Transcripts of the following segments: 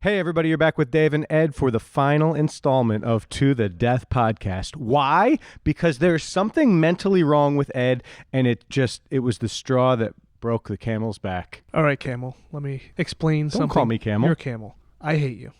Hey, everybody, you're back with Dave and Ed for the final installment of To the Death podcast. Why? Because there's something mentally wrong with Ed, and it was the straw that broke the camel's back. All right, Camel, let me explain something. Don't call me Camel. You're Camel. I hate you.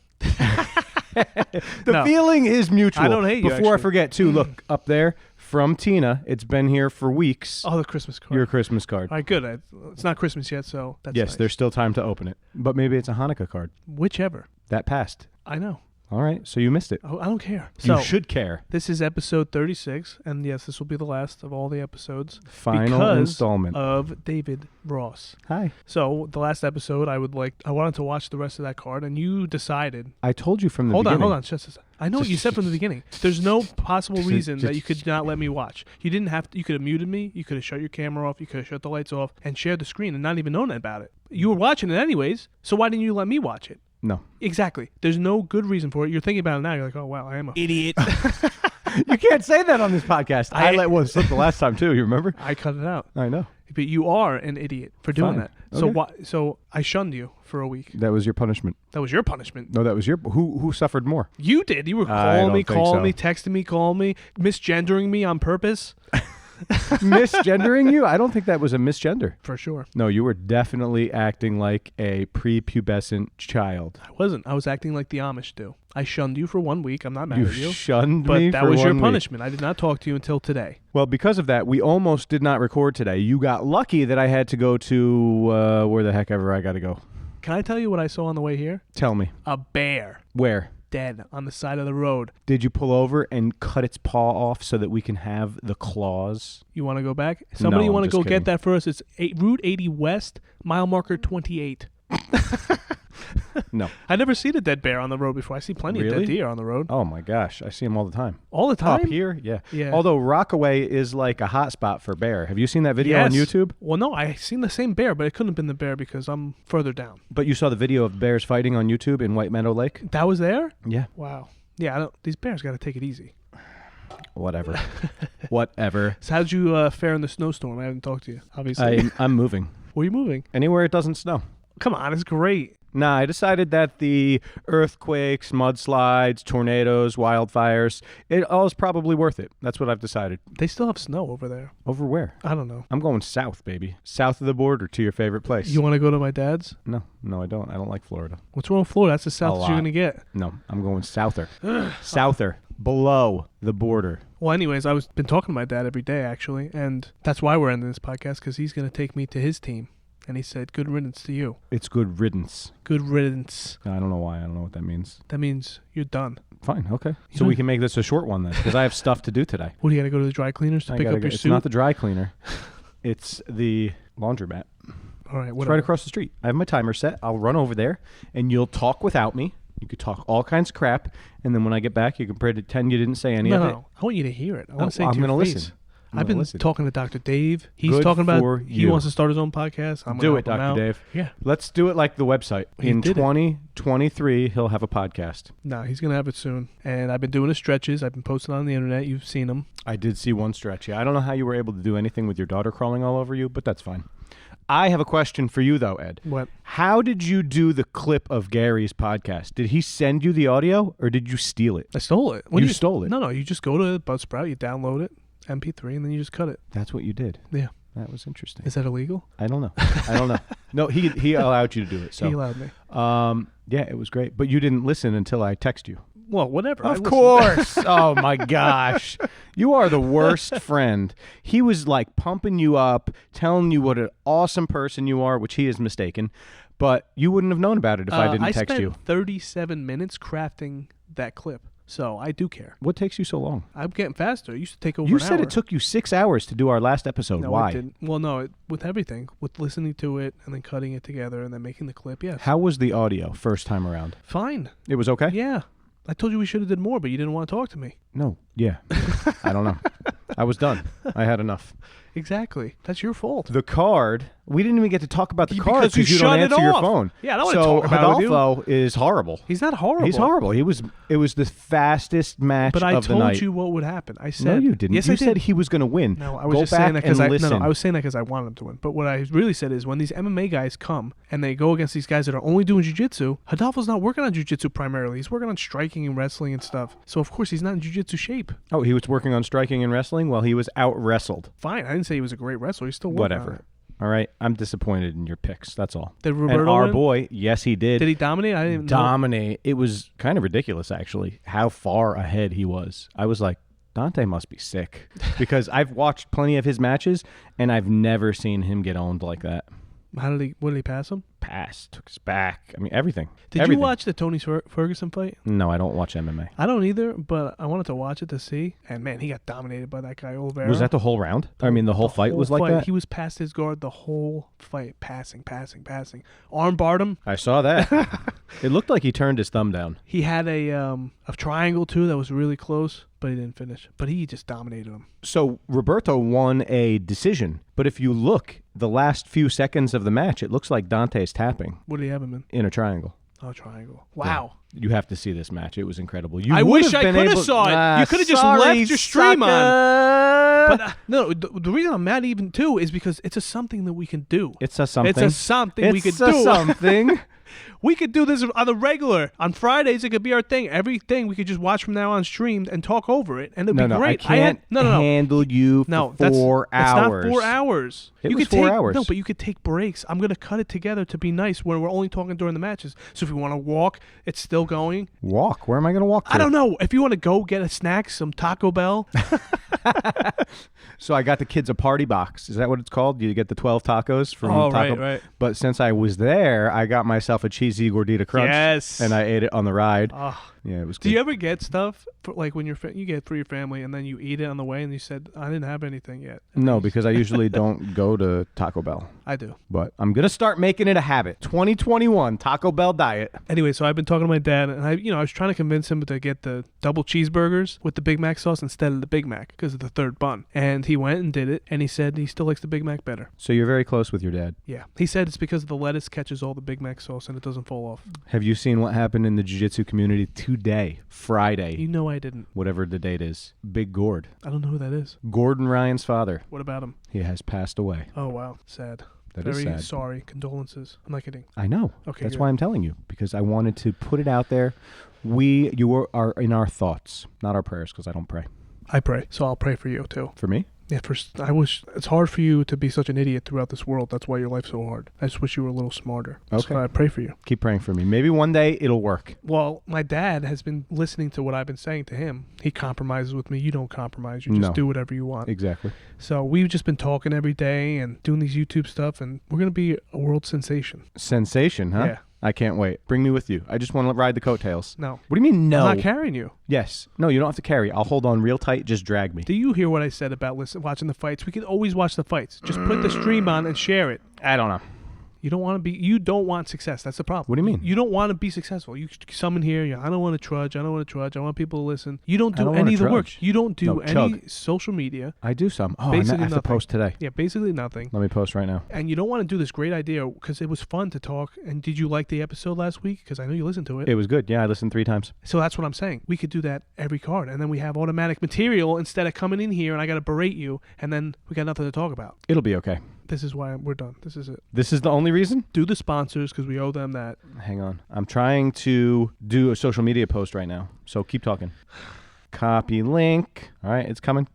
The feeling is mutual. I don't hate you, Before I actually. forget, too, look, up there, from Tina. It's been here for weeks. Oh, the Christmas card. Your Christmas card. All right, good. It's not Christmas yet, so that's Yes, nice. there's still time to open it. But maybe it's a Hanukkah card. Whichever. That passed. I know. All right, so you missed it. I don't care. You should care. This is episode 36, and yes, this will be the last of all the episodes. Final because installment. of David Ross. Hi. So the last episode, I wanted to watch the rest of that card, and you decided. I told you from the Hold beginning. on. Just I know what you said from the beginning. There's no possible reason that you could not let me watch. You didn't have to. You could have muted me. You could have shut your camera off. You could have shut the lights off and shared the screen and not even known about it. You were watching it anyways, so why didn't you let me watch it? No. Exactly. There's no good reason for it. You're thinking about it now. You're like, oh, wow, I am a idiot. You can't say that on this podcast. I let one slip the last time, too. You remember? I cut it out. I know. But you are an idiot for doing Fine. that. So Okay. So I shunned you for a week. That was your punishment. That was your punishment. No, that was your... Who suffered more? You did. You were I calling me, don't think so. texting me, calling me, misgendering me on purpose. Misgendering you? I don't think that was a misgender. For sure. No, you were definitely acting like a prepubescent child. I wasn't. I was acting like the Amish do. I shunned you for 1 week. I'm not mad You at you. shunned But me that for was your 1 week. punishment. I did not talk to you until today. Well, because of that, we almost did not record today. You got lucky that I had to go to where the heck ever I got to go. Can I tell you what I saw on the way here? Tell me. A bear Where? dead on the side of the road. Did you pull over and cut its paw off so that we can have the claws? You want to go back? Somebody No, want to I'm go just get kidding. that for us? It's Route 80 West, mile marker 28. No. I never seen a dead bear on the road before. I see plenty of Really? dead deer on the road. Oh, my gosh. I see them all the time. All the time? Up here? Yeah. Yeah. Although Rockaway is like a hot spot for bear. Have you seen that video on Yes. YouTube? Well, no, I seen the same bear, but it couldn't have been the bear because I'm further down. But you saw the video of bears fighting on YouTube in White Meadow Lake? That was there? Yeah. Wow. Yeah, these bears got to take it easy. Whatever. Whatever. So how'd you fare in the snowstorm? I haven't talked to you, obviously. I'm moving. Where are you moving? Anywhere it doesn't snow. Come on, it's great. Nah, I decided that the earthquakes, mudslides, tornadoes, wildfires, it all is probably worth it. That's what I've decided. They still have snow over there. Over where? I don't know. I'm going south, baby. South of the border to your favorite place. You want to go to my dad's? No, I don't. I don't like Florida. What's wrong with Florida? That's the A south lot. you're going to get. No, I'm going souther. Souther. Below the border. Well, anyways, I've been talking to my dad every day, actually, and that's why we're ending this podcast, because he's going to take me to his team. And he said, good riddance to you. It's good riddance. Good riddance. I don't know why. I don't know what that means. That means you're done. Fine, okay. You So we don't- can make this a short one then, because I have stuff to do today. What, do you got to go to the dry cleaners to pick up your It's suit? not the dry cleaner. It's the laundromat. All right, It's whatever. right across the street. I have my timer set. I'll run over there, and you'll talk without me. You could talk all kinds of crap, and then when I get back, you can pretend you didn't say any of it. No. I want you to hear it. I want to say I'm it to your gonna face. listen. I'm I've gonna been listen. talking to Dr. Dave. He's Good talking about for he you. wants to start his own podcast. I'm Do gonna it, help him Dr. out. Dave. Yeah. Let's do it like the website. He In did it. 2023, he'll have a podcast. No, he's going to have it soon. And I've been doing his stretches. I've been posting on the internet. You've seen them. I did see one stretch. Yeah, I don't know how you were able to do anything with your daughter crawling all over you, but that's fine. I have a question for you, though, Ed. What? How did you do the clip of Gary's podcast? Did he send you the audio, or did you steal it? I stole it. You stole it? No. You just go to Buzzsprout, you download it, MP3, and then you just cut it. That's what you did. Yeah. That was interesting. Is that illegal? I don't know. No, he allowed you to do it. So He allowed me. yeah, it was great. But you didn't listen until I text you. Well, whatever. I Of listened. course. Oh, my gosh. You are the worst friend. He was like pumping you up, telling you what an awesome person you are, which he is mistaken. But you wouldn't have known about it if I didn't text you. I spent 37 minutes crafting that clip. So I do care. What takes you so long? I'm getting faster. It used to take over You an said hour. it took you 6 hours to do our last episode. No, Why? it didn't. Well, no, with everything. With listening to it and then cutting it together and then making the clip, yes. How was the audio first time around? Fine. It was okay? Yeah. I told you we should have did more, but you didn't want to talk to me. No. Yeah. I don't know. I was done. I had enough. Exactly. That's your fault. The card. We didn't even get to talk about the card Because you don't shut it answer your off. phone. Yeah, I don't want to talk about it with you. Rodolfo is horrible. He's not horrible. He's horrible. It was the fastest match But I of the night. told you what would happen. I said. No, you didn't. Yes, you I did. said he was going to win. No, I was Go just back saying that because and listen. I was saying that because I wanted him to win. But what I really said is when these MMA guys come and they go against these guys that are only doing jiu-jitsu, Rodolfo's not working on jiu-jitsu primarily. He's working on striking and wrestling and stuff. So of course he's not in jiu-jitsu shape. Oh, he was working on striking and wrestling while he was out wrestled. Fine, I didn't say he was a great wrestler. He's still working on Whatever. it. All right, I'm disappointed in your picks. That's all. Did Roberto and our win? boy, yes, he did. Did he dominate? I didn't even know. Dominate. It was kind of ridiculous, actually, how far ahead he was. I was like, Dante must be sick because I've watched plenty of his matches and I've never seen him get owned like that. What did he pass him? Pass, took his back. I mean, everything. Did Everything. you watch the Tony Ferguson fight? No, I don't watch MMA. I don't either, but I wanted to watch it to see. And man, he got dominated by that guy Oliveira. Was that the whole round? I mean, the whole fight was like that? He was past his guard the whole fight, passing. Arm barred him. I saw that. It looked like he turned his thumb down. He had a triangle too that was really close, but he didn't finish. But he just dominated him. So Roberto won a decision, but if you look, the last few seconds of the match, it looks like Dante's tapping What did he have him in? in a triangle. Oh, triangle. Wow. Yeah. You have to see this match. It was incredible. I wish I could have saw it. You could have just left your stream on. But no, the reason I'm mad even too is because it's a something that we can do. It's a something. It's a something we could It's a do. something. We could do this on the regular. On Fridays, it could be our thing. Everything we could just watch from now on streamed and talk over it, and it'd be great. I can't handle you for 4 hours. It's not 4 hours. It was 4 hours. No, but you could take breaks. I'm going to cut it together to be nice when we're only talking during the matches. So if you want to walk, it's still going. Walk? Where am I going to walk to? I don't know. If you want to go get a snack, some Taco Bell. So I got the kids a party box. Is that what it's called? You get the 12 tacos from Taco Bell. Right. But since I was there, I got myself a cheesy gordita crunch. Yes. And I ate it on the ride. Oh. Yeah, it was good. Do you ever get stuff for, like when you get for your family and then you eat it on the way and you said, I didn't have anything yet? No, because I usually don't go to Taco Bell. I do. But I'm going to start making it a habit. 2021 Taco Bell diet. Anyway, so I've been talking to my dad, and I was trying to convince him to get the double cheeseburgers with the Big Mac sauce instead of the Big Mac because of the third bun. And he went and did it, and he said he still likes the Big Mac better. So you're very close with your dad. Yeah. He said it's because the lettuce catches all the Big Mac sauce and it doesn't fall off. Have you seen what happened in the jiu-jitsu community today, Friday? You know I didn't. Whatever the date is. Big Gord. I don't know who that is. Gordon Ryan's father. What about him? He has passed away. Oh, wow. Sad. That is Very sad. sorry. Condolences. I'm not kidding. I know. Okay, That's good. why I'm telling you, because I wanted to put it out there. You are in our thoughts, not our prayers, because I don't pray. I pray, so I'll pray for you too. For me? Yeah, I wish it's hard for you to be such an idiot throughout this world. That's why your life's so hard. I just wish you were a little smarter. Okay. So I pray for you. Keep praying for me. Maybe one day it'll work. Well, my dad has been listening to what I've been saying to him. He compromises with me. You don't compromise. You just No. do whatever you want. Exactly. So we've just been talking every day and doing these YouTube stuff, and we're going to be a world sensation. Sensation, huh? Yeah. I can't wait. Bring me with you. I just want to ride the coattails. No. What do you mean, no? I'm not carrying you. Yes. No, you don't have to carry. I'll hold on real tight. Just drag me. Do you hear what I said about watching the fights? We could always watch the fights. Just put the stream on and share it. I don't know. You don't want success. That's the problem. What do you mean? You don't want to be successful. You come in here, I don't want to trudge. I want people to listen. You don't I do don't any wanna of the work. trudge. You don't do No, any chug. social media. I do some. Oh, Basically I have to nothing. post today. Yeah, basically nothing. Let me post right now. And you don't want to do this great idea because it was fun to talk. And did you like the episode last week? Because I know you listened to it. It was good. Yeah, I listened 3 times. So that's what I'm saying. We could do that every card. And then we have automatic material instead of coming in here and I got to berate you. And then we got nothing to talk about. It'll be okay. This is why we're done. This is it. This is the only reason? Do the sponsors because we owe them that. Hang on. I'm trying to do a social media post right now. So keep talking. Copy link. All right, it's coming.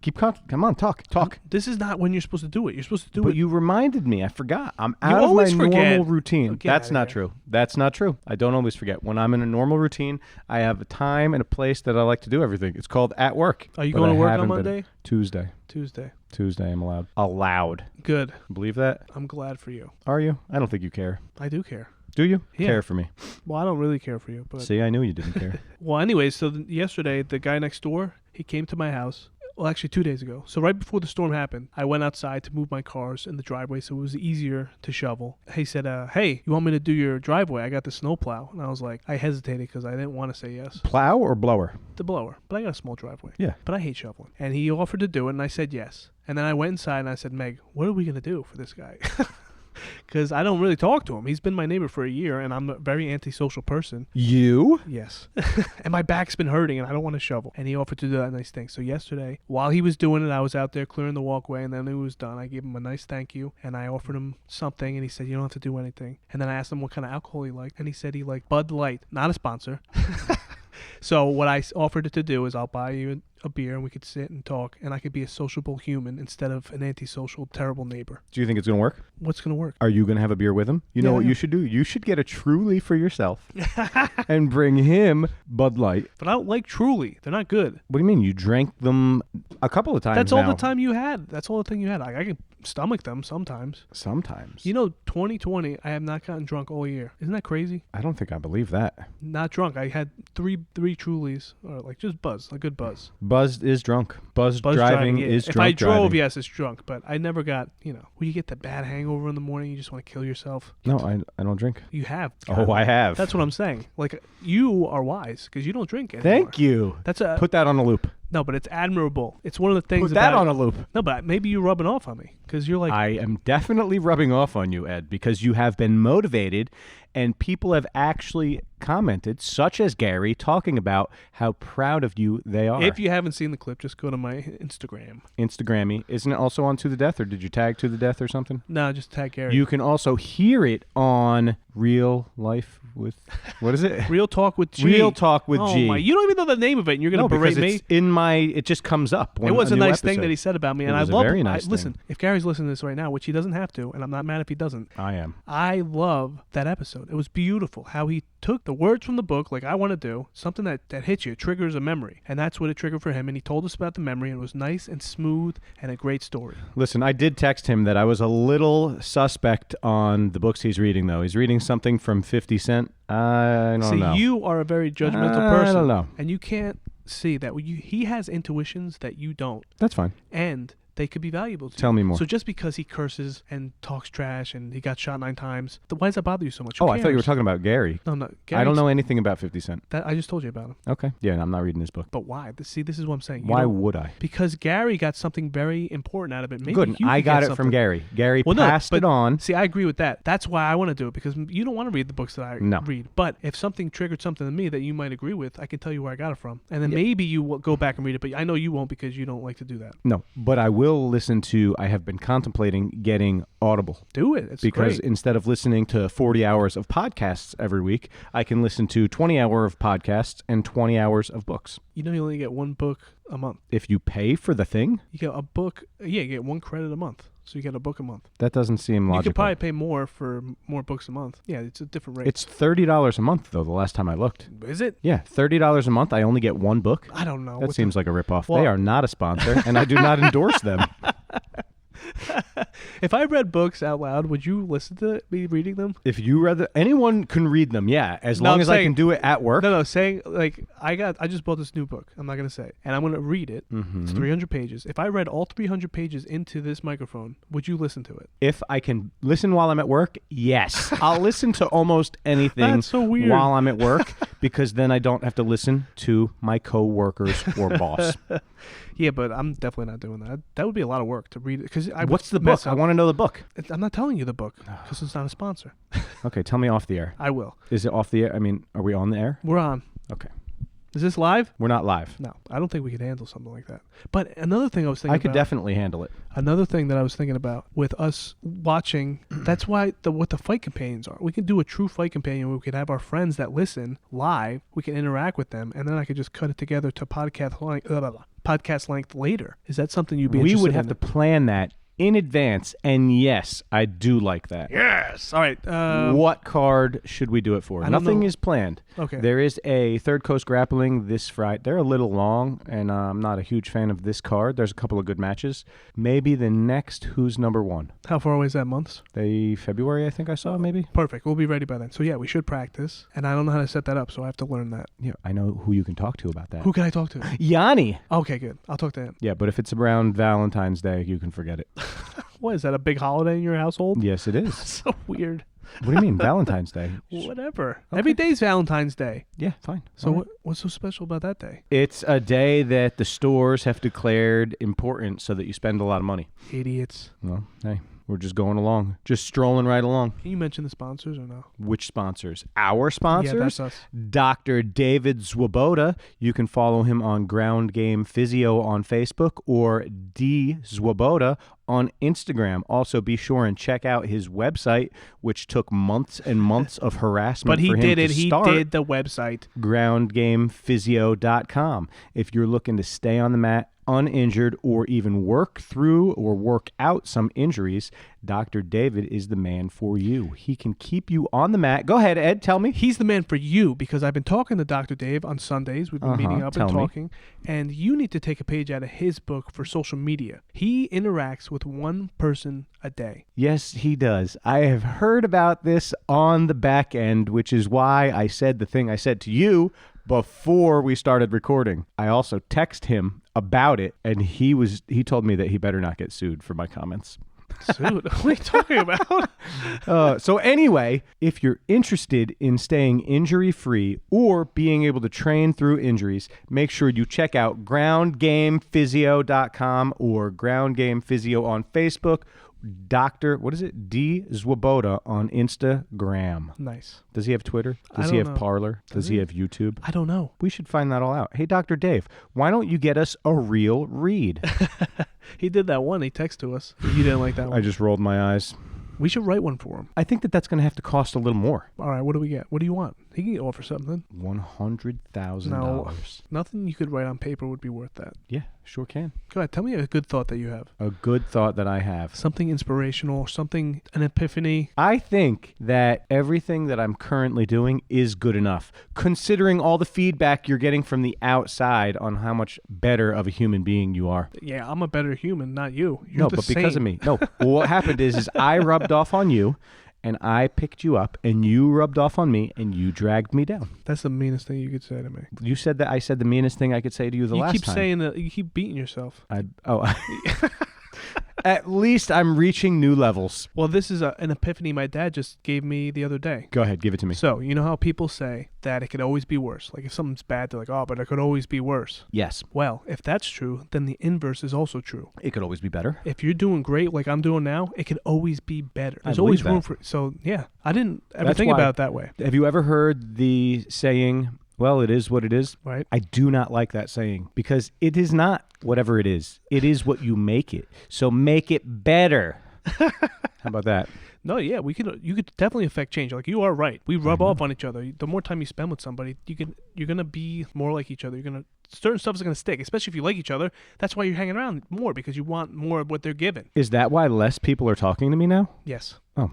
Come on, talk. This is not when you're supposed to do it. You're supposed to do But it. you reminded me. I forgot. I'm You out of my always forget. normal routine. Get That's outta not here. true. That's not true. I don't always forget. When I'm in a normal routine, I have a time and a place that I like to do everything. It's called at work. Are you But going I to work on haven't been. Monday? Tuesday. Tuesday. I'm allowed. Allowed. Good. Believe that? I'm glad for you. Are you? I don't think you care. I do care. Do you? Yeah. Care for me. Well, I don't really care for you, but See, I knew you didn't care. well, anyways, so yesterday the guy next door, he came to my house. Well, actually 2 days ago. So right before the storm happened, I went outside to move my cars in the driveway so it was easier to shovel. He said, hey, you want me to do your driveway? I got the snowplow. And I was like, I hesitated because I didn't want to say yes. Plow or blower? The blower. But I got a small driveway. Yeah. But I hate shoveling. And he offered to do it, and I said yes. And then I went inside and I said, Meg, what are we going to do for this guy? Because I don't really talk to him. He's been my neighbor for a year, and I'm a very antisocial person. You? Yes. And my back's been hurting, and I don't want to shovel. And he offered to do that nice thing. So yesterday, while he was doing it, I was out there clearing the walkway, and then it was done. I gave him a nice thank you, and I offered him something, and he said, you don't have to do anything. And then I asked him what kind of alcohol he liked, and he said he liked Bud Light. Not a sponsor. So what I offered to do is I'll buy you a beer and we could sit and talk and I could be a sociable human instead of an antisocial, terrible neighbor. Do you think it's going to work? What's going to work? Are you going to have a beer with him? You know what you should do? You should get a Truly for yourself and bring him Bud Light. But I don't like Truly. They're not good. What do you mean? You drank them a couple of times That's now. all the time you had. That's all the thing you had. I can stomach them sometimes. Sometimes. You know, 2020, I have not gotten drunk all year. Isn't that crazy? I don't think I believe that. Not drunk. I had three Trulies, or like just buzz, a good buzz. Buzz is drunk. Buzz driving yeah. is If drunk I drove, driving. yes, it's drunk. But I never got, when you get the bad hangover in the morning, you just want to kill yourself. No, I don't drink. You have. Oh, I have. That's what I'm saying. Like, you are wise because you don't drink anymore. Thank you. Put that on a loop. No, but it's admirable. It's one of the things Put that on a loop. No, but maybe you're rubbing off on me because you're like... I am definitely rubbing off on you, Ed, because you have been motivated and people have actually commented, such as Gary, talking about how proud of you they are. If you haven't seen the clip, just go to my Instagram. Instagrammy. Isn't it also on To The Death, or did you tag To The Death or something? No, just tag Gary. You can also hear it on Real Life with... What is it? Real Talk with G. Real Talk with G. Oh, my. You don't even know the name of it, and you're going to berate me? It's in my... It just comes up when it was a new nice episode. thing that he said about me, and I love it. love Very nice Listen, if Gary's listening to this right now, which he doesn't have to, and I'm not mad if he doesn't. I am. I love that episode. It was beautiful how he took the words from the book, like I want to do, something that hits you, triggers a memory. And that's what it triggered for him. And he told us about the memory, and it was nice and smooth and a great story. Listen, I did text him that I was a little suspect on the books he's reading, though. He's reading something from 50 Cent. I don't know. See, you are a very judgmental person. I don't know. And you can't see that. He has intuitions that you don't. That's fine. And they could be valuable to you. Tell me more. So just because he curses and talks trash and he got shot 9 times, why does that bother you so much? Oh, I thought you were talking about Gary. No. I don't know anything about 50 Cent. I just told you about him. Okay. Yeah, I'm not reading his book. But why? See, this is what I'm saying. Why would I? Because Gary got something very important out of it. Maybe Good. You I got it something. from Gary. Gary passed it on. See, I agree with that. That's why I want to do it, because you don't want to read the books that I read. But if something triggered something in me that you might agree with, I can tell you where I got it from. And then maybe you will go back and read it, but I know you won't because you don't like to do that. No, but I will listen to... I have been contemplating getting Audible. Do it. It's because great. Instead of listening to 40 hours of podcasts every week, I can listen to 20 hours of podcasts and 20 hours of books. You know you only get one book a month. If you pay for the thing? You get a book. Yeah, you get 1 credit a month. So you get a book a month. That doesn't seem logical. You could probably pay more for more books a month. Yeah, it's a different rate. It's $30 a month, though, the last time I looked. Is it? Yeah, $30 a month. I only get 1 book. I don't know. That seems like a ripoff. Well, they are not a sponsor, and I do not endorse them. If I read books out loud, would you listen to me reading them? If you read anyone can read them, yeah, as long as I can do it at work. No, saying like I just bought this new book. I'm not gonna say, and I'm gonna read it. Mm-hmm. It's 300 pages. If I read all 300 pages into this microphone, would you listen to it? If I can listen while I'm at work, yes, I'll listen to almost anything. That's so weird. While I'm at work, because then I don't have to listen to my coworkers or boss. Yeah, but I'm definitely not doing that. That would be a lot of work to read it. What's the book? I want to know the book. I'm not telling you the book because it's not a sponsor. Okay, tell me off the air. I will. Is it off the air? I mean, are we on the air? We're on. Okay. Is this live? We're not live. No, I don't think we could handle something like that. But another thing I was thinking I could definitely handle it. Another thing that I was thinking about with us watching, that's why what the fight companions are. We can do a true fight companion where we could have our friends that listen live, we can interact with them, and then I could just cut it together to podcast length later. Is that something you'd be interested in? We would have to plan that in advance. And yes, I do like that. Yes. All right. What card should we do it for? I don't Nothing know. is planned. Okay. There is a Third Coast Grappling this Friday. They're a little long, and I'm not a huge fan of this card. There's a couple of good matches. Maybe the next Who's Number One? How far away is that, months? February, I think I saw, maybe. Perfect. We'll be ready by then. So, yeah, we should practice. And I don't know how to set that up, so I have to learn that. Yeah, I know who you can talk to about that. Who can I talk to? Yanni. Okay, good. I'll talk to him. Yeah, but if it's around Valentine's Day, you can forget it. What, is that a big holiday in your household? Yes, it is. So weird. What do you mean, Valentine's Day? Whatever. Okay. Every day's Valentine's Day. Yeah, fine. So All right. what's so special about that day? It's a day that the stores have declared important so that you spend a lot of money. Idiots. Well, hey, we're just going along. Just strolling right along. Can you mention the sponsors or no? Which sponsors? Our sponsors? Yeah, that's us. Dr. David Zwoboda. You can follow him on Ground Game Physio on Facebook or D Zwoboda on Instagram. Also, be sure and check out his website, which took months and months of harassment But he for him did to it. He start. did the website. GroundGamePhysio.com. If you're looking to stay on the mat uninjured or even work through or work out some injuries, Dr. David is the man for you. He can keep you on the mat. Go ahead, Ed, tell me. He's the man for you because I've been talking to Dr. Dave on Sundays. We've been meeting up and Tell me. talking. And you need to take a page out of his book for social media. He interacts with one person a day. Yes, he does. I have heard about this on the back end, which is why I said the thing I said to you before we started recording. I also texted him about it, and he told me that he better not get sued for my comments. Dude, what are you talking about? So anyway, if you're interested in staying injury-free or being able to train through injuries, make sure you check out GroundGamePhysio.com or Ground Game Physio on Facebook. Dr. What is it? D Zwoboda on Instagram. Nice. Does he have Twitter? I Does he don't have know. Parler? Does he have YouTube? I don't know. We should find that all out. Hey, Dr. Dave, why don't you get us a real read? He did that one. He texted to us. You didn't like that one. I just rolled my eyes. We should write one for him. I think that's going to have to cost a little more. All right, what do we get? What do you want? He can offer something. $100,000. No, nothing you could write on paper would be worth that. Yeah, sure can. Go ahead. Tell me a good thought that you have. A good thought that I have. Something inspirational, something, an epiphany. I think that everything that I'm currently doing is good enough, considering all the feedback you're getting from the outside on how much better of a human being you are. Yeah, I'm a better human, not you. You're No, the but because of same. me. No, well, what happened is I rubbed off on you, and I picked you up, and you rubbed off on me, and you dragged me down. That's the meanest thing you could say to me. You said that I said the meanest thing I could say to you the last time. You keep saying that. You keep beating yourself. At least I'm reaching new levels. Well, this is an epiphany my dad just gave me the other day. Go ahead, give it to me. So, you know how people say that it could always be worse? Like, if something's bad, they're like, oh, but it could always be worse. Yes. Well, if that's true, then the inverse is also true. It could always be better. If you're doing great like I'm doing now, it could always be better. I There's always believe room that. for it. So, yeah, I didn't ever That's think why- about it that way. Have you ever heard the saying, well, it is what it is? Right? I do not like that saying because it is not whatever it is. It is what you make it. So make it better. How about that? No, yeah, you could definitely affect change. Like, you are right. We rub off on each other. The more time you spend with somebody, you're gonna be more like each other. Certain stuff is gonna stick, especially if you like each other. That's why you're hanging around more, because you want more of what they're giving. Is that why less people are talking to me now? Yes. Oh.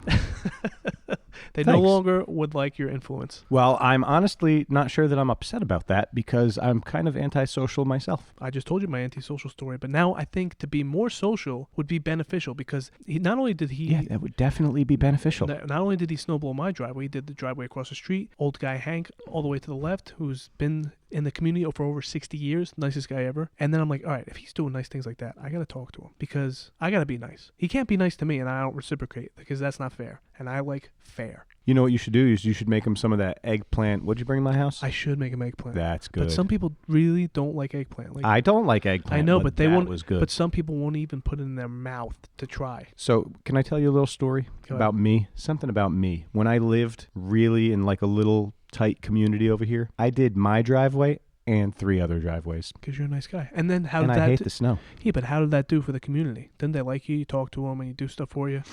They no Thanks. longer would like your influence. Well, I'm honestly not sure that I'm upset about that because I'm kind of antisocial myself. I just told you my antisocial story, but now I think to be more social would be beneficial because not only did he Yeah, that would definitely be beneficial. Not only did he snowball my driveway, he did the driveway across the street. Old guy Hank, all the way to the left, who's been in the community for over 60 years, nicest guy ever. And then I'm like, all right, if he's doing nice things like that, I got to talk to him because I got to be nice. He can't be nice to me and I don't reciprocate because that's not fair. And I like fair. You know what you should do is you should make him some of that eggplant. What'd you bring to my house? I should make him eggplant. That's good. But some people really don't like eggplant. Like, I don't like eggplant. I know, but they that won't. was good. But some people won't even put it in their mouth to try. So, can I tell you a little story Go about me? Something about me. When I lived really in like a little tight community over here, I did my driveway and 3 other driveways. Because you're a nice guy. And then how And did I that hate the snow. Yeah, but how did that do for the community? Didn't they like you? You talk to them and you do stuff for you?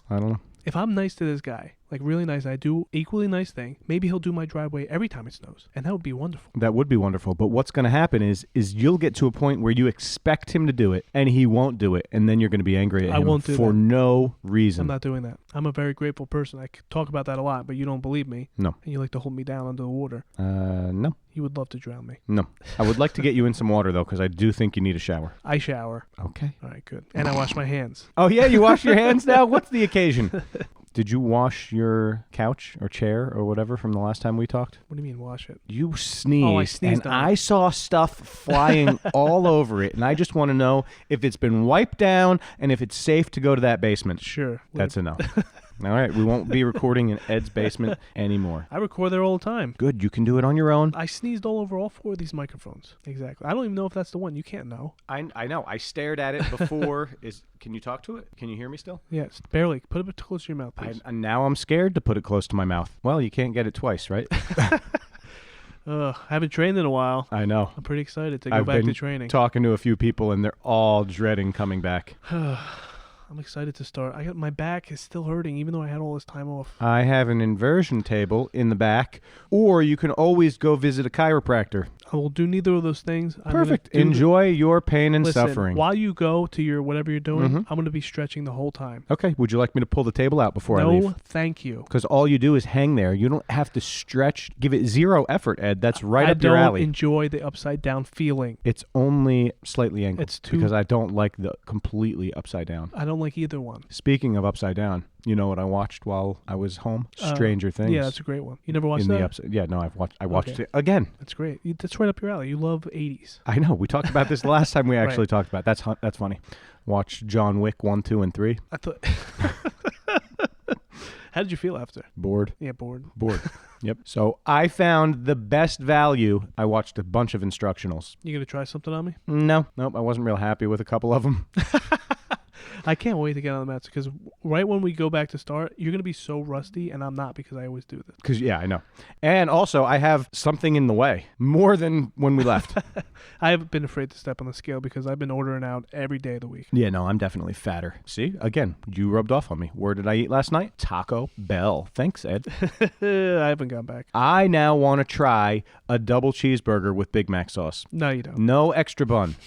I don't know. If I'm nice to this guy, like really nice, I do equally nice thing, maybe he'll do my driveway every time it snows, and that would be wonderful. That would be wonderful. But what's going to happen is you'll get to a point where you expect him to do it, and he won't do it, and then you're going to be angry at him for no reason. I'm not doing that. I'm a very grateful person. I talk about that a lot, but you don't believe me. No. And you like to hold me down under the water. No. You would love to drown me. No. I would like to get you in some water, though, because I do think you need a shower. I shower. Okay. All right, good. And I wash my hands. Oh, yeah? You wash your hands now? What's the occasion? Did you wash your couch or chair or whatever from the last time we talked? What do you mean wash it? You sneezed. Oh, I sneezed and on it. I saw stuff flying all over it, and I just want to know if it's been wiped down and if it's safe to go to that basement. Sure. That's enough. All right, we won't be recording in Ed's basement anymore. I record there all the time. Good, you can do it on your own. I sneezed all over all 4 of these microphones. Exactly. I don't even know if that's the one. You can't know. I know. I stared at it before. Can you talk to it? Can you hear me still? Yes, barely. Put it a bit close to your mouth, please. Now I'm scared to put it close to my mouth. Well, you can't get it twice, right? I haven't trained in a while. I know. I'm pretty excited to go back to training. Talking to a few people, and they're all dreading coming back. I'm excited to start. My back is still hurting, even though I had all this time off. I have an inversion table in the back, or you can always go visit a chiropractor. I will do neither of those things. Perfect. Enjoy your pain and Listen, suffering. while you go to your whatever you're doing, I'm going to be stretching the whole time. Okay. Would you like me to pull the table out before I leave? No, thank you. Because all you do is hang there. You don't have to stretch. Give it zero effort, Ed. That's right up your alley. I don't enjoy the upside down feeling. It's only slightly angled. It's too... Because I don't like the completely upside down. I don't like either one. Speaking of upside down, you know what I watched while I was home? Stranger Things. Yeah, that's a great one. You never watched that? Yeah, no, I watched it again. That's great. That's right up your alley. You love 80s. I know. We talked about this the last time we actually talked about it. That's funny. Watched John Wick 1, 2, and 3. I thought... How did you feel after? Bored. Yeah, bored. Yep. So I found the best value. I watched a bunch of instructionals. You going to try something on me? Nope. I wasn't real happy with a couple of them. I can't wait to get on the mats because right when we go back to start, you're going to be so rusty, and I'm not because I always do this. Because, yeah, I know. And also, I have something in the way, more than when we left. I haven't been afraid to step on the scale because I've been ordering out every day of the week. Yeah, no, I'm definitely fatter. See, again, you rubbed off on me. Where did I eat last night? Taco Bell. Thanks, Ed. I haven't gone back. I now want to try a double cheeseburger with Big Mac sauce. No, you don't. No extra bun.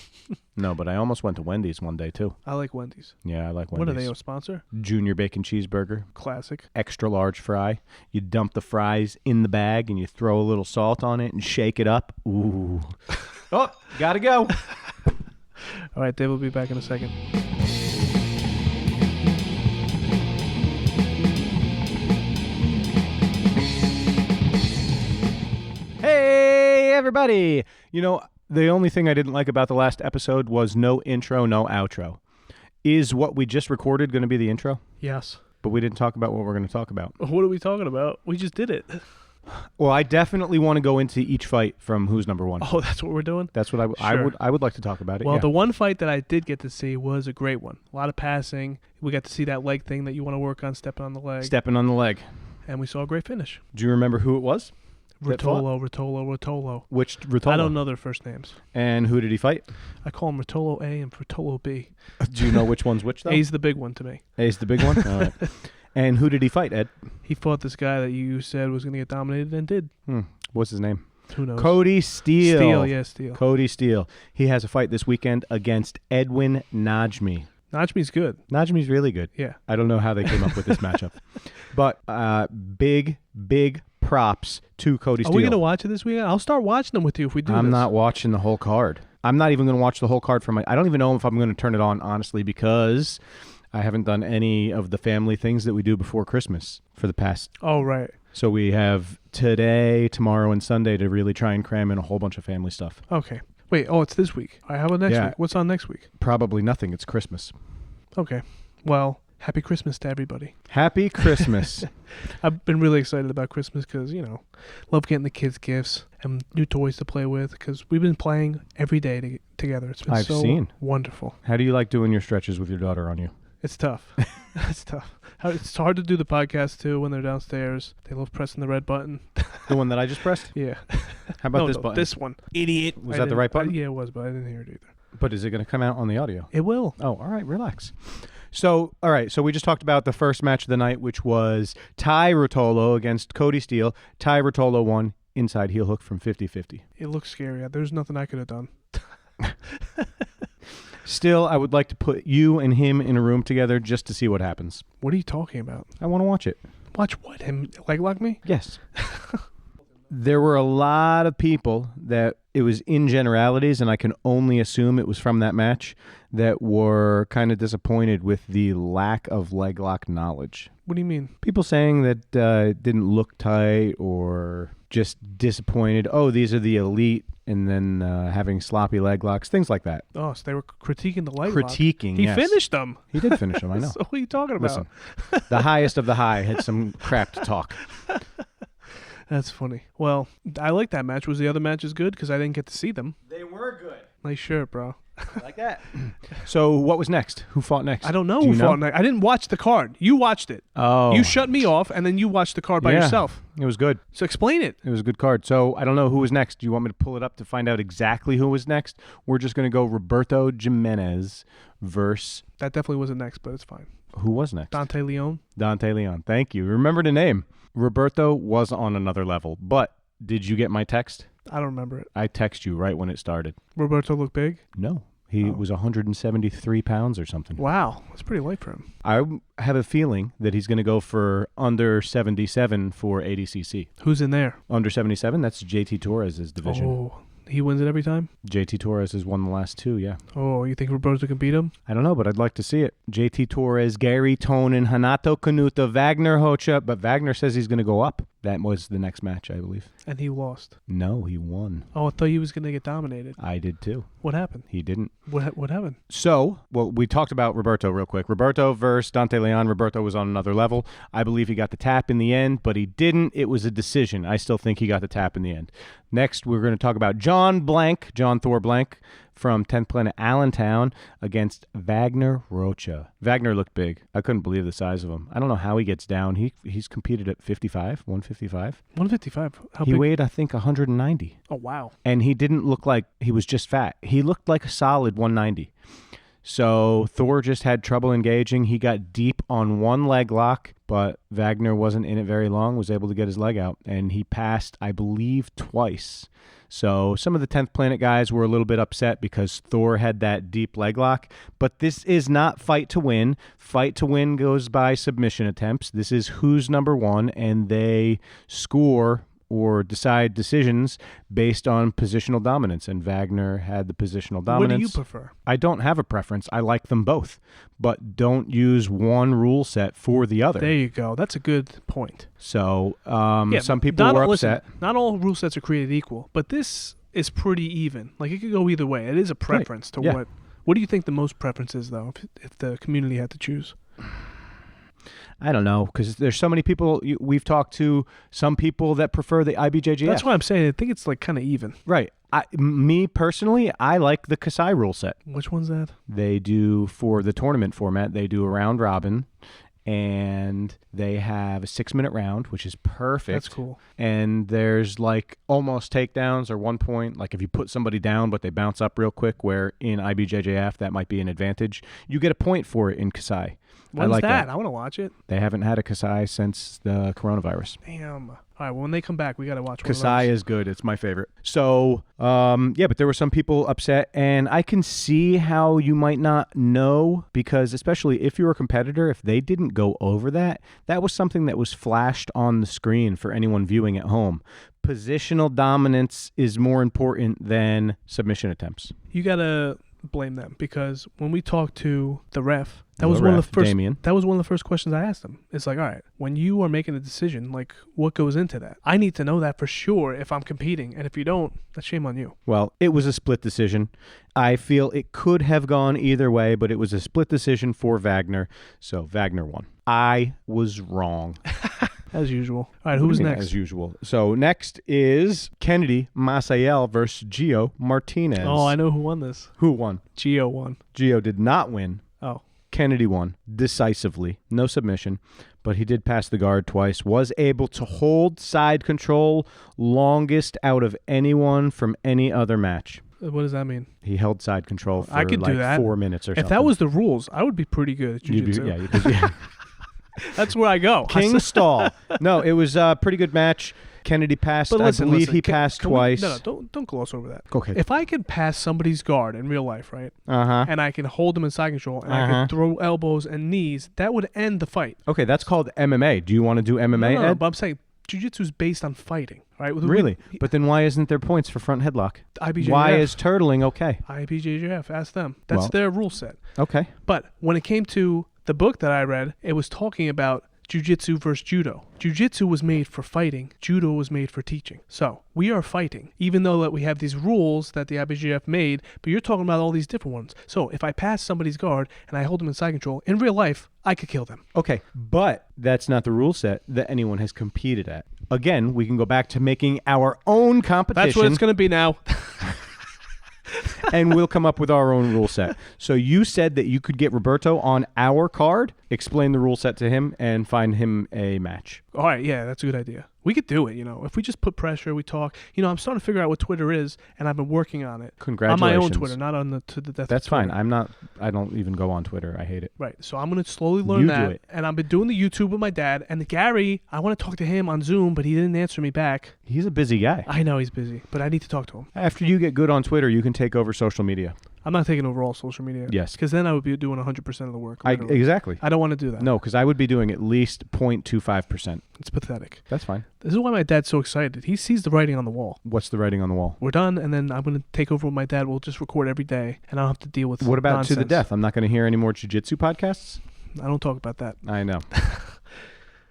No, but I almost went to Wendy's one day, too. I like Wendy's. Yeah, I like Wendy's. What are they, a sponsor? Junior bacon cheeseburger. Classic. Extra large fry. You dump the fries in the bag and you throw a little salt on it and shake it up. Ooh. Oh, gotta go. All right, Dave will be back in a second. Hey, everybody. You know, the only thing I didn't like about the last episode was no intro, no outro. Is what we just recorded going to be the intro? Yes. But we didn't talk about what we're going to talk about. What are we talking about? We just did it. Well, I definitely want to go into each fight from Who's Number One. Oh, that's what we're doing? That's what I would like to talk about it. Well, yeah. The one fight that I did get to see was a great one. A lot of passing. We got to see that leg thing that you want to work on, stepping on the leg. Stepping on the leg. And we saw a great finish. Do you remember who it was? Rotolo. Which Rotolo? I don't know their first names. And who did he fight? I call him Rotolo A and Rotolo B. Do you know which one's which, though? A's the big one to me. A's the big one? All right. And who did he fight, Ed? He fought this guy that you said was going to get dominated and did. What's his name? Who knows? Cody Steele. Steele. Cody Steele. He has a fight this weekend against Edwin Najmi. Najmi's good. Najmi's really good. Yeah. I don't know how they came up with this matchup. But big props to Cody Steele. Are we going to watch it this weekend? I'll start watching them with you if we do I'm this. not watching the whole card. I'm not even going to watch the whole card from I don't even know if I'm going to turn it on, honestly, because I haven't done any of the family things that we do before Christmas for the past. Oh, right. So we have today, tomorrow, and Sunday to really try and cram in a whole bunch of family stuff. Okay. Wait, it's this week. All right, how about next week? What's on next week? Probably nothing. It's Christmas. Okay. Well, happy Christmas to everybody. Happy Christmas. I've been really excited about Christmas because, love getting the kids gifts and new toys to play with because we've been playing every day together. It's been wonderful. How do you like doing your stretches with your daughter on you? It's tough. It's tough. It's hard to do the podcast, too, when they're downstairs. They love pressing the red button. The one that I just pressed? Yeah. How about this button? This one. Idiot. Was that the right button? Yeah, it was, but I didn't hear it either. But is it going to come out on the audio? It will. Oh, all right. Relax. So, all right. So we just talked about the first match of the night, which was Ty Rotolo against Cody Steele. Ty Rotolo won inside heel hook from 50-50. It looks scary. There's nothing I could have done. Still, I would like to put you and him in a room together just to see what happens. What are you talking about? I want to watch it. Watch what? Him leg lock me? Yes. There were a lot of people that it was in generalities, and I can only assume it was from that match, that were kind of disappointed with the lack of leg lock knowledge. What do you mean? People saying that it didn't look tight or just disappointed. Oh, these are the elite, and then having sloppy leg locks, things like that. Oh, so they were critiquing the leg lock. Critiquing, He yes. finished them. He did finish them, I know. So what are you talking about? Listen, the highest of the high had some crap to talk. That's funny. Well, I like that match. Was the other matches good? Because I didn't get to see them. They were good. Nice shirt, bro. Like that. So what was next? Who fought next? I don't know Do who you fought know? next. I didn't watch the card. You watched it. Oh. You shut me off, and then you watched the card by Yeah. yourself. It was good. So explain it. It was a good card. So I don't know who was next. Do you want me to pull it up to find out exactly who was next? We're just going to go Roberto Jimenez versus... That definitely wasn't next, but it's fine. Who was next? Dante Leon. Dante Leon. Thank you. Remember the name. Roberto was on another level, but did you get my text? I don't remember it. I text you right when it started. Roberto looked big. No. He was 173 pounds or something. Wow. That's pretty light for him. I have a feeling that he's going to go for under 77 for ADCC. Who's in there? Under 77, that's JT Torres' division. Oh, he wins it every time? JT Torres has won the last two, yeah. Oh, you think Roberto can beat him? I don't know, but I'd like to see it. JT Torres, Gary Tonin, Hanato Kanuta, Wagner Hocha, but Wagner says he's going to go up. That was the next match, I believe. And he lost. No, he won. Oh, I thought he was going to get dominated. I did too. What happened? He didn't. What happened? So, well, we talked about Roberto real quick. Roberto versus Dante Leon. Roberto was on another level. I believe he got the tap in the end, but he didn't. It was a decision. I still think he got the tap in the end. Next, we're going to talk about John Thor Blank, from 10th Planet Allentown against Wagner Rocha. Wagner looked big. I couldn't believe the size of him. I don't know how he gets down. He's competed at 155. 155. How He big? weighed, I think, 190. Oh, wow. And he didn't look like he was just fat. He looked like a solid 190. So Thor just had trouble engaging. He got deep on one leg lock, but Wagner wasn't in it very long, was able to get his leg out, and he passed, I believe, twice. So some of the 10th Planet guys were a little bit upset because Thor had that deep leg lock, but this is not fight to win. Fight to win goes by submission attempts. This is who's number one, and they score or decide decisions based on positional dominance, and Wagner had the positional dominance. What do you prefer? I don't have a preference. I like them both, but don't use one rule set for the other. There you go. That's a good point. So Yeah, some people were upset. Listen, not all rule sets are created equal, but this is pretty even. Like, it could go either way. It is a preference to Yeah. what. What do you think the most preference is, though, if the community had to choose? I don't know, because there's so many people. We've talked to some people that prefer the IBJJF. That's why I'm saying I think it's like kind of even. Right. Me personally, I like the Kasai rule set. Which one's that? They do, for the tournament format, they do a round robin, and they have a 6-minute round, which is perfect. That's cool. And there's like almost takedowns or 1 point. Like if you put somebody down but they bounce up real quick, where in IBJJF that might be an advantage, you get a point for it in Kasai. When's I like that? I want to watch it. They haven't had a Kasai since the coronavirus. Damn. All right, well, when they come back, we got to watch one Kasai of those. is good. It's my favorite. So, yeah, but there were some people upset, and I can see how you might not know, because especially if you're a competitor, if they didn't go over that, that was something that was flashed on the screen for anyone viewing at home. Positional dominance is more important than submission attempts. You got to blame them, because when we talked to the ref, that was one of the first. Damien. That was one of the first questions I asked him. It's like, all right, when you are making a decision, like, what goes into that? I need to know that for sure if I'm competing, and if you don't, that's shame on you. Well, it was a split decision. I feel it could have gone either way, but it was a split decision for Wagner, so Wagner won. I was wrong. As usual. All right, who's next? As usual. So next is Kennedy Masael versus Gio Martinez. Oh, I know who won this. Who won? Gio won. Gio did not win. Oh. Kennedy won decisively. No submission, but he did pass the guard twice. Was able to hold side control longest out of anyone from any other match. What does that mean? He held side control for I could do that. 4 minutes or something. If that was the rules, I would be pretty good at jiu-jitsu. you could. Yeah. That's where I go. King stall. No, it was a pretty good match. Kennedy passed. But listen, I believe he passed twice. Don't gloss over that. Okay. If I could pass somebody's guard in real life, right? And I can hold them in side control, and I can throw elbows and knees, that would end the fight. Okay, that's called MMA. Do you want to do MMA, No, Ed? but I'm saying jiu-jitsu is based on fighting, right? Really? But then why isn't there points for front headlock? IBJJF. Why is turtling okay? IBJJF. Ask them. That's their rule set. Okay. But when it came to the book that I read, it was talking about jiu-jitsu versus judo. Jiu-jitsu was made for fighting. Judo was made for teaching. So we are fighting, even though that we have these rules that the IBJJF made, but you're talking about all these different ones. So if I pass somebody's guard and I hold them in side control, in real life, I could kill them. Okay, but that's not the rule set that anyone has competed at. Again, we can go back to making our own competition. That's what it's going to be now. And we'll come up with our own rule set. So you said that you could get Roberto on our card, explain the rule set to him, and find him a match. All right, yeah, that's a good idea. We could do it, If we just put pressure, we talk. I'm starting to figure out what Twitter is, and I've been working on it. Congratulations. On my own Twitter, not on the To the Death. That's fine. I don't even go on Twitter. I hate it. Right. So I'm going to slowly learn You that. do it. And I've been doing the YouTube with my dad. And Gary, I want to talk to him on Zoom, but he didn't answer me back. He's a busy guy. I know he's busy, but I need to talk to him. After you get good on Twitter, you can take over social media. I'm not taking over all social media. Yes. Because then I would be doing 100% of the work. Exactly. I don't want to do that. No, because I would be doing at least 0.25%. It's pathetic. That's fine. This is why my dad's so excited. He sees the writing on the wall. What's the writing on the wall? We're done, and then I'm going to take over with my dad. We'll just record every day, and I don't have to deal with What about nonsense. To the Death? I'm not going to hear any more jiu-jitsu podcasts? I don't talk about that. I know.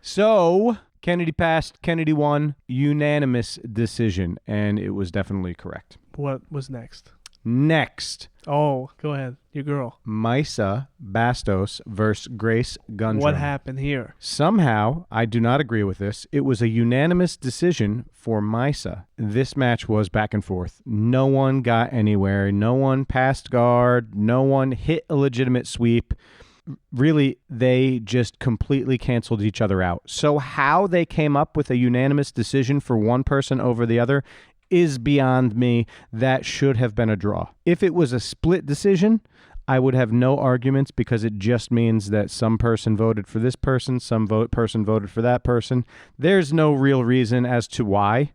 So, Kennedy passed. Kennedy won. Unanimous decision, and it was definitely correct. What was next? Next. Oh, go ahead. Your girl. Maisa Bastos versus Grace Gundrum. What happened here? Somehow, I do not agree with this. It was a unanimous decision for Maisa. This match was back and forth. No one got anywhere. No one passed guard. No one hit a legitimate sweep. Really, they just completely canceled each other out. So how they came up with a unanimous decision for one person over the other is beyond me. That should have been a draw. If it was a split decision, I would have no arguments because it just means that some person voted for this person, some person voted for that person. There's no real reason as to why,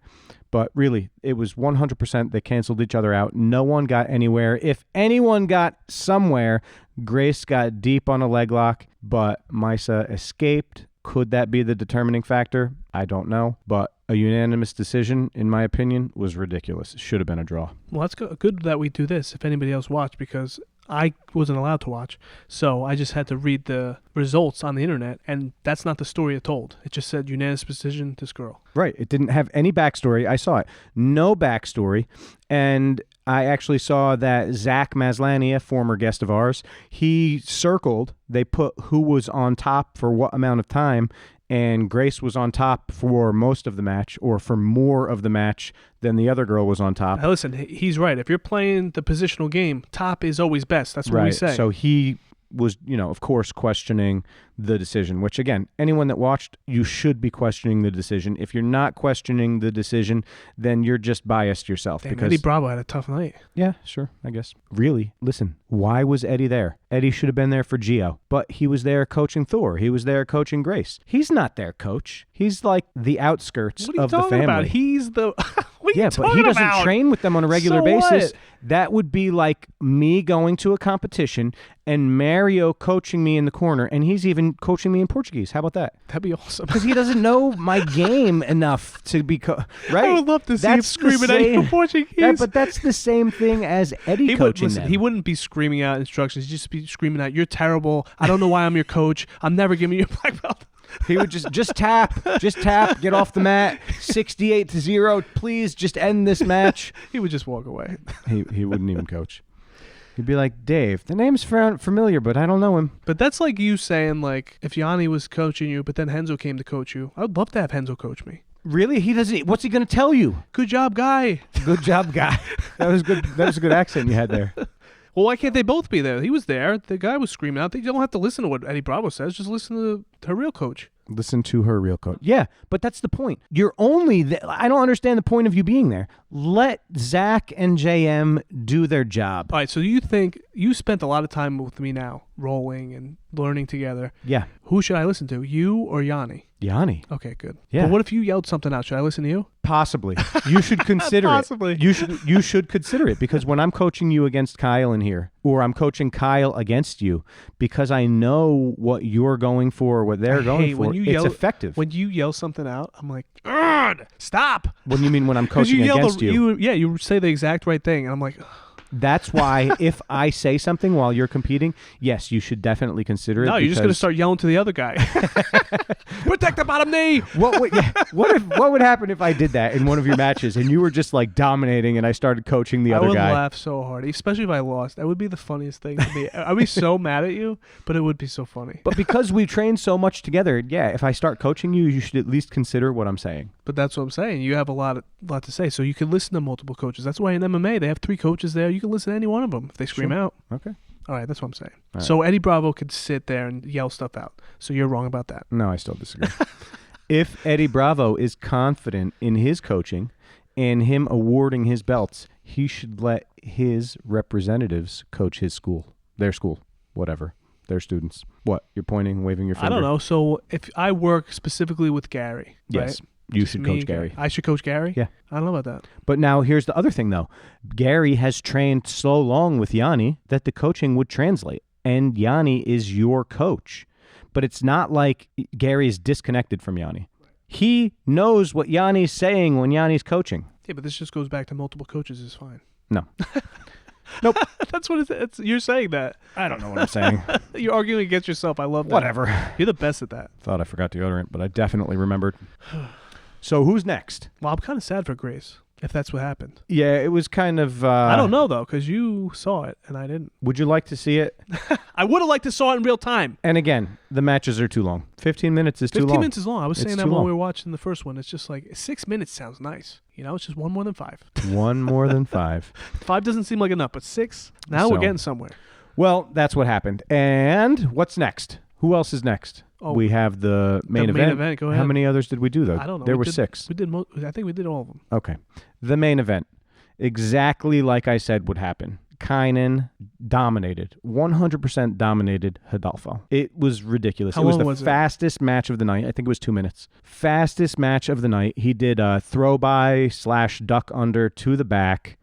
but really, it was 100% they canceled each other out. No one got anywhere. If anyone got somewhere, Grace got deep on a leg lock, but Maisa escaped. Could that be the determining factor? I don't know, but a unanimous decision, in my opinion, was ridiculous. It should have been a draw. Well, that's good that we do this if anybody else watched, because I wasn't allowed to watch. So I just had to read the results on the internet, and that's not the story it told. It just said unanimous decision, this girl. Right. It didn't have any backstory. I saw it. No backstory. And I actually saw that Zach Maslany, a former guest of ours, he circled, they put who was on top for what amount of time, and Grace was on top for most of the match, or for more of the match than the other girl was on top. Now listen, he's right. If you're playing the positional game, top is always best. That's what right. we say. So he was, of course, questioning the decision, which, again, anyone that watched, you should be questioning the decision. If you're not questioning the decision, then you're just biased yourself. Damn, because Eddie Bravo had a tough night. Yeah, sure, I guess. Really, listen, why was Eddie there? Eddie should have been there for Gio, but he was there coaching Thor. He was there coaching Grace. He's not their coach. He's like the outskirts of the family. About? He's the... What are you but he doesn't about? train with them on a regular So basis. what? That would be like me going to a competition and Mario coaching me in the corner, and he's even coaching me in Portuguese. How about that? That'd be awesome. Because he doesn't know my game enough to be right. I would love to see him screaming at you in Portuguese. But that's the same thing as Eddie coaching them. He wouldn't be screaming out instructions. He'd just be screaming out, "You're terrible. I don't know why I'm your coach. I'm never giving you a black belt." He would just tap, get off the mat, 68-0. Please just end this match. He would just walk away. He wouldn't even coach. He'd be like, Dave, the name's familiar, but I don't know him. But that's like you saying, like, if Yanni was coaching you, but then Henzo came to coach you. I would love to have Henzo coach me. Really? He doesn't. What's he going to tell you? Good job, guy. Good job, guy. That was good. That was a good accent you had there. Well, why can't they both be there? He was there. The guy was screaming out. They don't have to listen to what Eddie Bravo says. Just listen to her real coach. Listen to her real coach. Yeah, but that's the point. You're only I don't understand the point of you being there. Let Zach and JM do their job. All right, so you think you spent a lot of time with me now, rolling and learning together. Yeah. Who should I listen to, you or Yanni? Yanni. Okay, good. Yeah. But what if you yelled something out? Should I listen to you? Possibly. You should consider Possibly. it. You should consider it, because when I'm coaching you against Kyle in here, or I'm coaching Kyle against you, because I know what you're going for, or what they're going for, it's effective. When you yell something out, I'm like, "Ugh, stop." What do you mean when I'm coaching against you? You say the exact right thing, and I'm like, ugh. That's why if I say something while you're competing, yes, you should definitely consider it. No, you're just going to start yelling to the other guy. Protect the bottom knee. What would happen if I did that in one of your matches and you were just like dominating and I started coaching the other guy? I would laugh so hard, especially if I lost. That would be the funniest thing to me. I'd be so mad at you, but it would be so funny. But because we train so much together, yeah, if I start coaching you, you should at least consider what I'm saying. But that's what I'm saying. You have a lot to say, so you can listen to multiple coaches. That's why in MMA they have 3 coaches there. You can listen to any one of them if they scream out. Okay. All right, that's what I'm saying. All so Eddie Bravo could sit there and yell stuff out. So you're wrong about that. No, I still disagree. If Eddie Bravo is confident in his coaching and him awarding his belts, he should let his representatives coach his school, their school, whatever, their students. What? You're pointing, waving your finger? I don't know. So if I work specifically with Gary, yes. Right? You should coach Gary. I should coach Gary? Yeah. I don't know about that. But now here's the other thing, though. Gary has trained so long with Yanni that the coaching would translate. And Yanni is your coach. But it's not like Gary is disconnected from Yanni. He knows what Yanni's saying when Yanni's coaching. Yeah, but this just goes back to multiple coaches is fine. No. Nope. That's what you're saying that. I don't know what I'm saying. You're arguing against yourself. I love that. Whatever. You're the best at that. Thought I forgot deodorant, but I definitely remembered. So who's next? Well, I'm kind of sad for Grace, if that's what happened. Yeah, it was kind of... I don't know, though, because you saw it, and I didn't. Would you like to see it? I would have liked to saw it in real time. And again, the matches are too long. 15 minutes is too long. 15 minutes is long. I was saying that when long. we were watching the first one. It's just like 6 minutes sounds nice. You know, it's just one more than 5. One more than 5. 5 doesn't seem like enough, but 6, now we're getting somewhere. Well, that's what happened. And what's next? Who else is next? Oh, we have the main event. Go ahead. How many others did we do, though? I don't know. There were 6. We did. I think we did all of them. Okay. The main event. Exactly like I said would happen. Kynan dominated. 100% dominated Hidalgo. It was ridiculous. How it was long the was it? fastest match of the night. I think it was 2 minutes. Fastest match of the night. He did a throw-by / duck under to the back,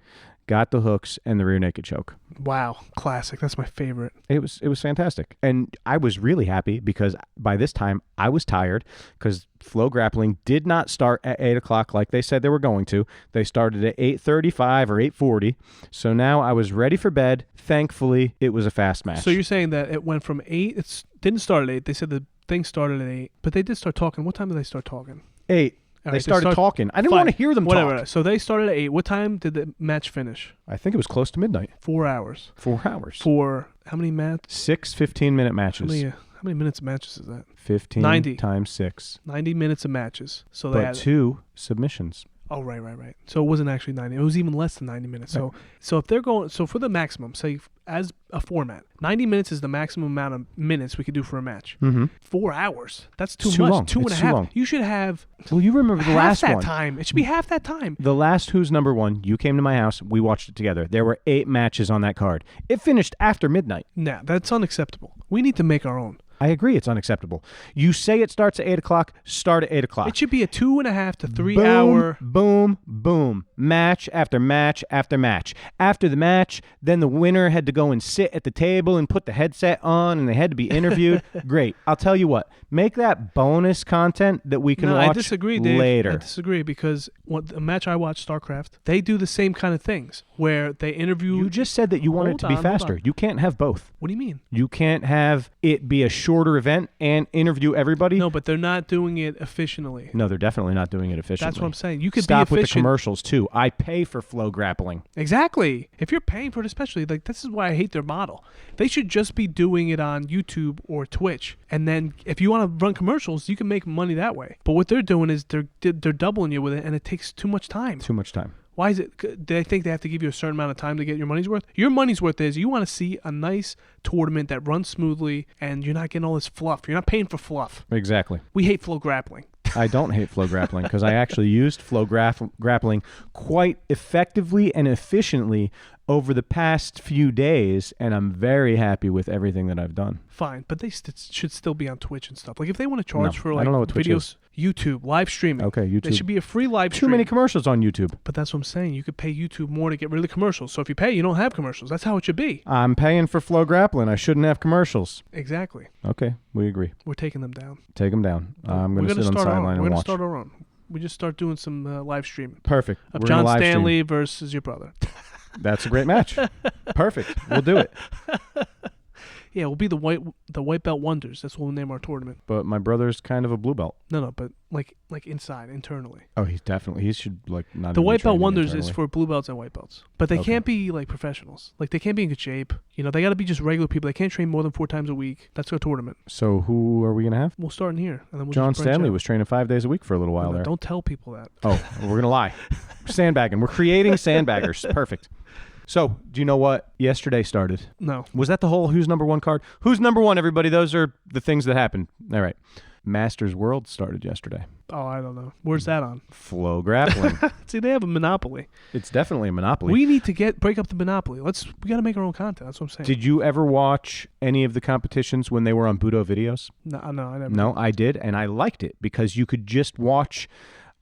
got the hooks, and the rear naked choke. Wow. Classic. That's my favorite. It was fantastic. And I was really happy because by this time I was tired because Flow Grappling did not start at 8 o'clock like they said they were going to. They started at 8:35 or 8:40. So now I was ready for bed. Thankfully, it was a fast match. So you're saying that it went from 8, it didn't start at 8. They said the thing started at 8, but they did start talking. What time did they start talking? 8. They started talking. I didn't want to hear them talk. So they started at 8. What time did the match finish? I think it was close to midnight. 4 hours. 4 hours. For how many matches? 6 15-minute matches. How many minutes of matches is that? 15 90. times 6. 90 minutes of matches. So they but had 2 submissions. Oh, right. So it wasn't actually 90. It was even less than 90 minutes. Right. So if they're going, so for the maximum, say as a format, 90 minutes is the maximum amount of minutes we could do for a match. Mm-hmm. 4 hours. That's too much. Long. 2.5. Long. You should have. Well, you remember the last one. Half that time. It should be half that time. The last Who's Number One, you came to my house. We watched it together. There were 8 matches on that card. It finished after midnight. Nah, that's unacceptable. We need to make our own. I agree. It's unacceptable. You say it starts at 8 o'clock, start at 8 o'clock. It should be a 2.5 to 3 boom, hour. Boom, boom. Match after match after match. After the match, then the winner had to go and sit at the table and put the headset on, and they had to be interviewed. Great. I'll tell you what. Make that bonus content that we can watch I disagree, Dave. later. I disagree because the match I watched, StarCraft, they do the same kind of things where they interview. You just said that you want it to be faster. You can't have both. What do you mean? You can't have it be a shorter event and interview everybody. No, but they're not doing it efficiently. No, they're definitely not doing it efficiently. That's what I'm saying. You could stop be efficient. with the commercials too. I pay for Flow Grappling. Exactly. If you're paying for it, especially like this is why I hate their model. They should just be doing it on YouTube or Twitch, and then if you want to run commercials, you can make money that way. But what they're doing is they're doubling you with it, and it takes too much time. Too much time. Why is it? Do they think they have to give you a certain amount of time to get your money's worth? Your money's worth is you want to see a nice tournament that runs smoothly and you're not getting all this fluff. You're not paying for fluff. Exactly. We hate flow grappling. I don't hate flow grappling because I actually used flow grappling quite effectively and efficiently over the past few days, and I'm very happy with everything that I've done. Fine, but they should still be on Twitch and stuff. Like if they want to charge for I like don't know what Twitch videos, is. YouTube, live streaming. Okay, YouTube. There should be a free live stream. Too many commercials on YouTube. But that's what I'm saying. You could pay YouTube more to get rid of the commercials. So if you pay, you don't have commercials. That's how it should be. I'm paying for flow grappling. I shouldn't have commercials. Exactly. Okay, we agree. We're taking them down. Take them down. I'm going to sit on the sideline and We're going to watch. start our own. We just start doing some live streaming. Perfect. Of We're gonna John live Stanley stream. versus your brother. That's a great match. Perfect. We'll do it. Yeah, we'll be the white belt wonders. That's what we'll name our tournament. But my brother's kind of a blue belt. No, but like inside, internally. Oh, he should like not. The even white be belt training wonders internally. is for blue belts and white belts. But they can't be like professionals. Like they can't be in good shape. You know, they got to be just regular people. They can't train more than 4 times a week. That's our tournament. So who are we gonna have? We'll start in here, and then we'll John just branch Stanley out. was training 5 days a week for a little while there. Don't tell people that. Oh, we're gonna lie. Sandbagging. We're creating sandbaggers. Perfect. So, do you know what yesterday started? No. Was that the whole Who's Number One card? Who's Number One, everybody? Those are the things that happened. All right. Masters World started yesterday. Oh, I don't know. Where's that on? Flow grappling. See, they have a monopoly. It's definitely a monopoly. We need to break up the monopoly. We got to make our own content. That's what I'm saying. Did you ever watch any of the competitions when they were on Budo videos? No, I never. No, I did, and I liked it because you could just watch.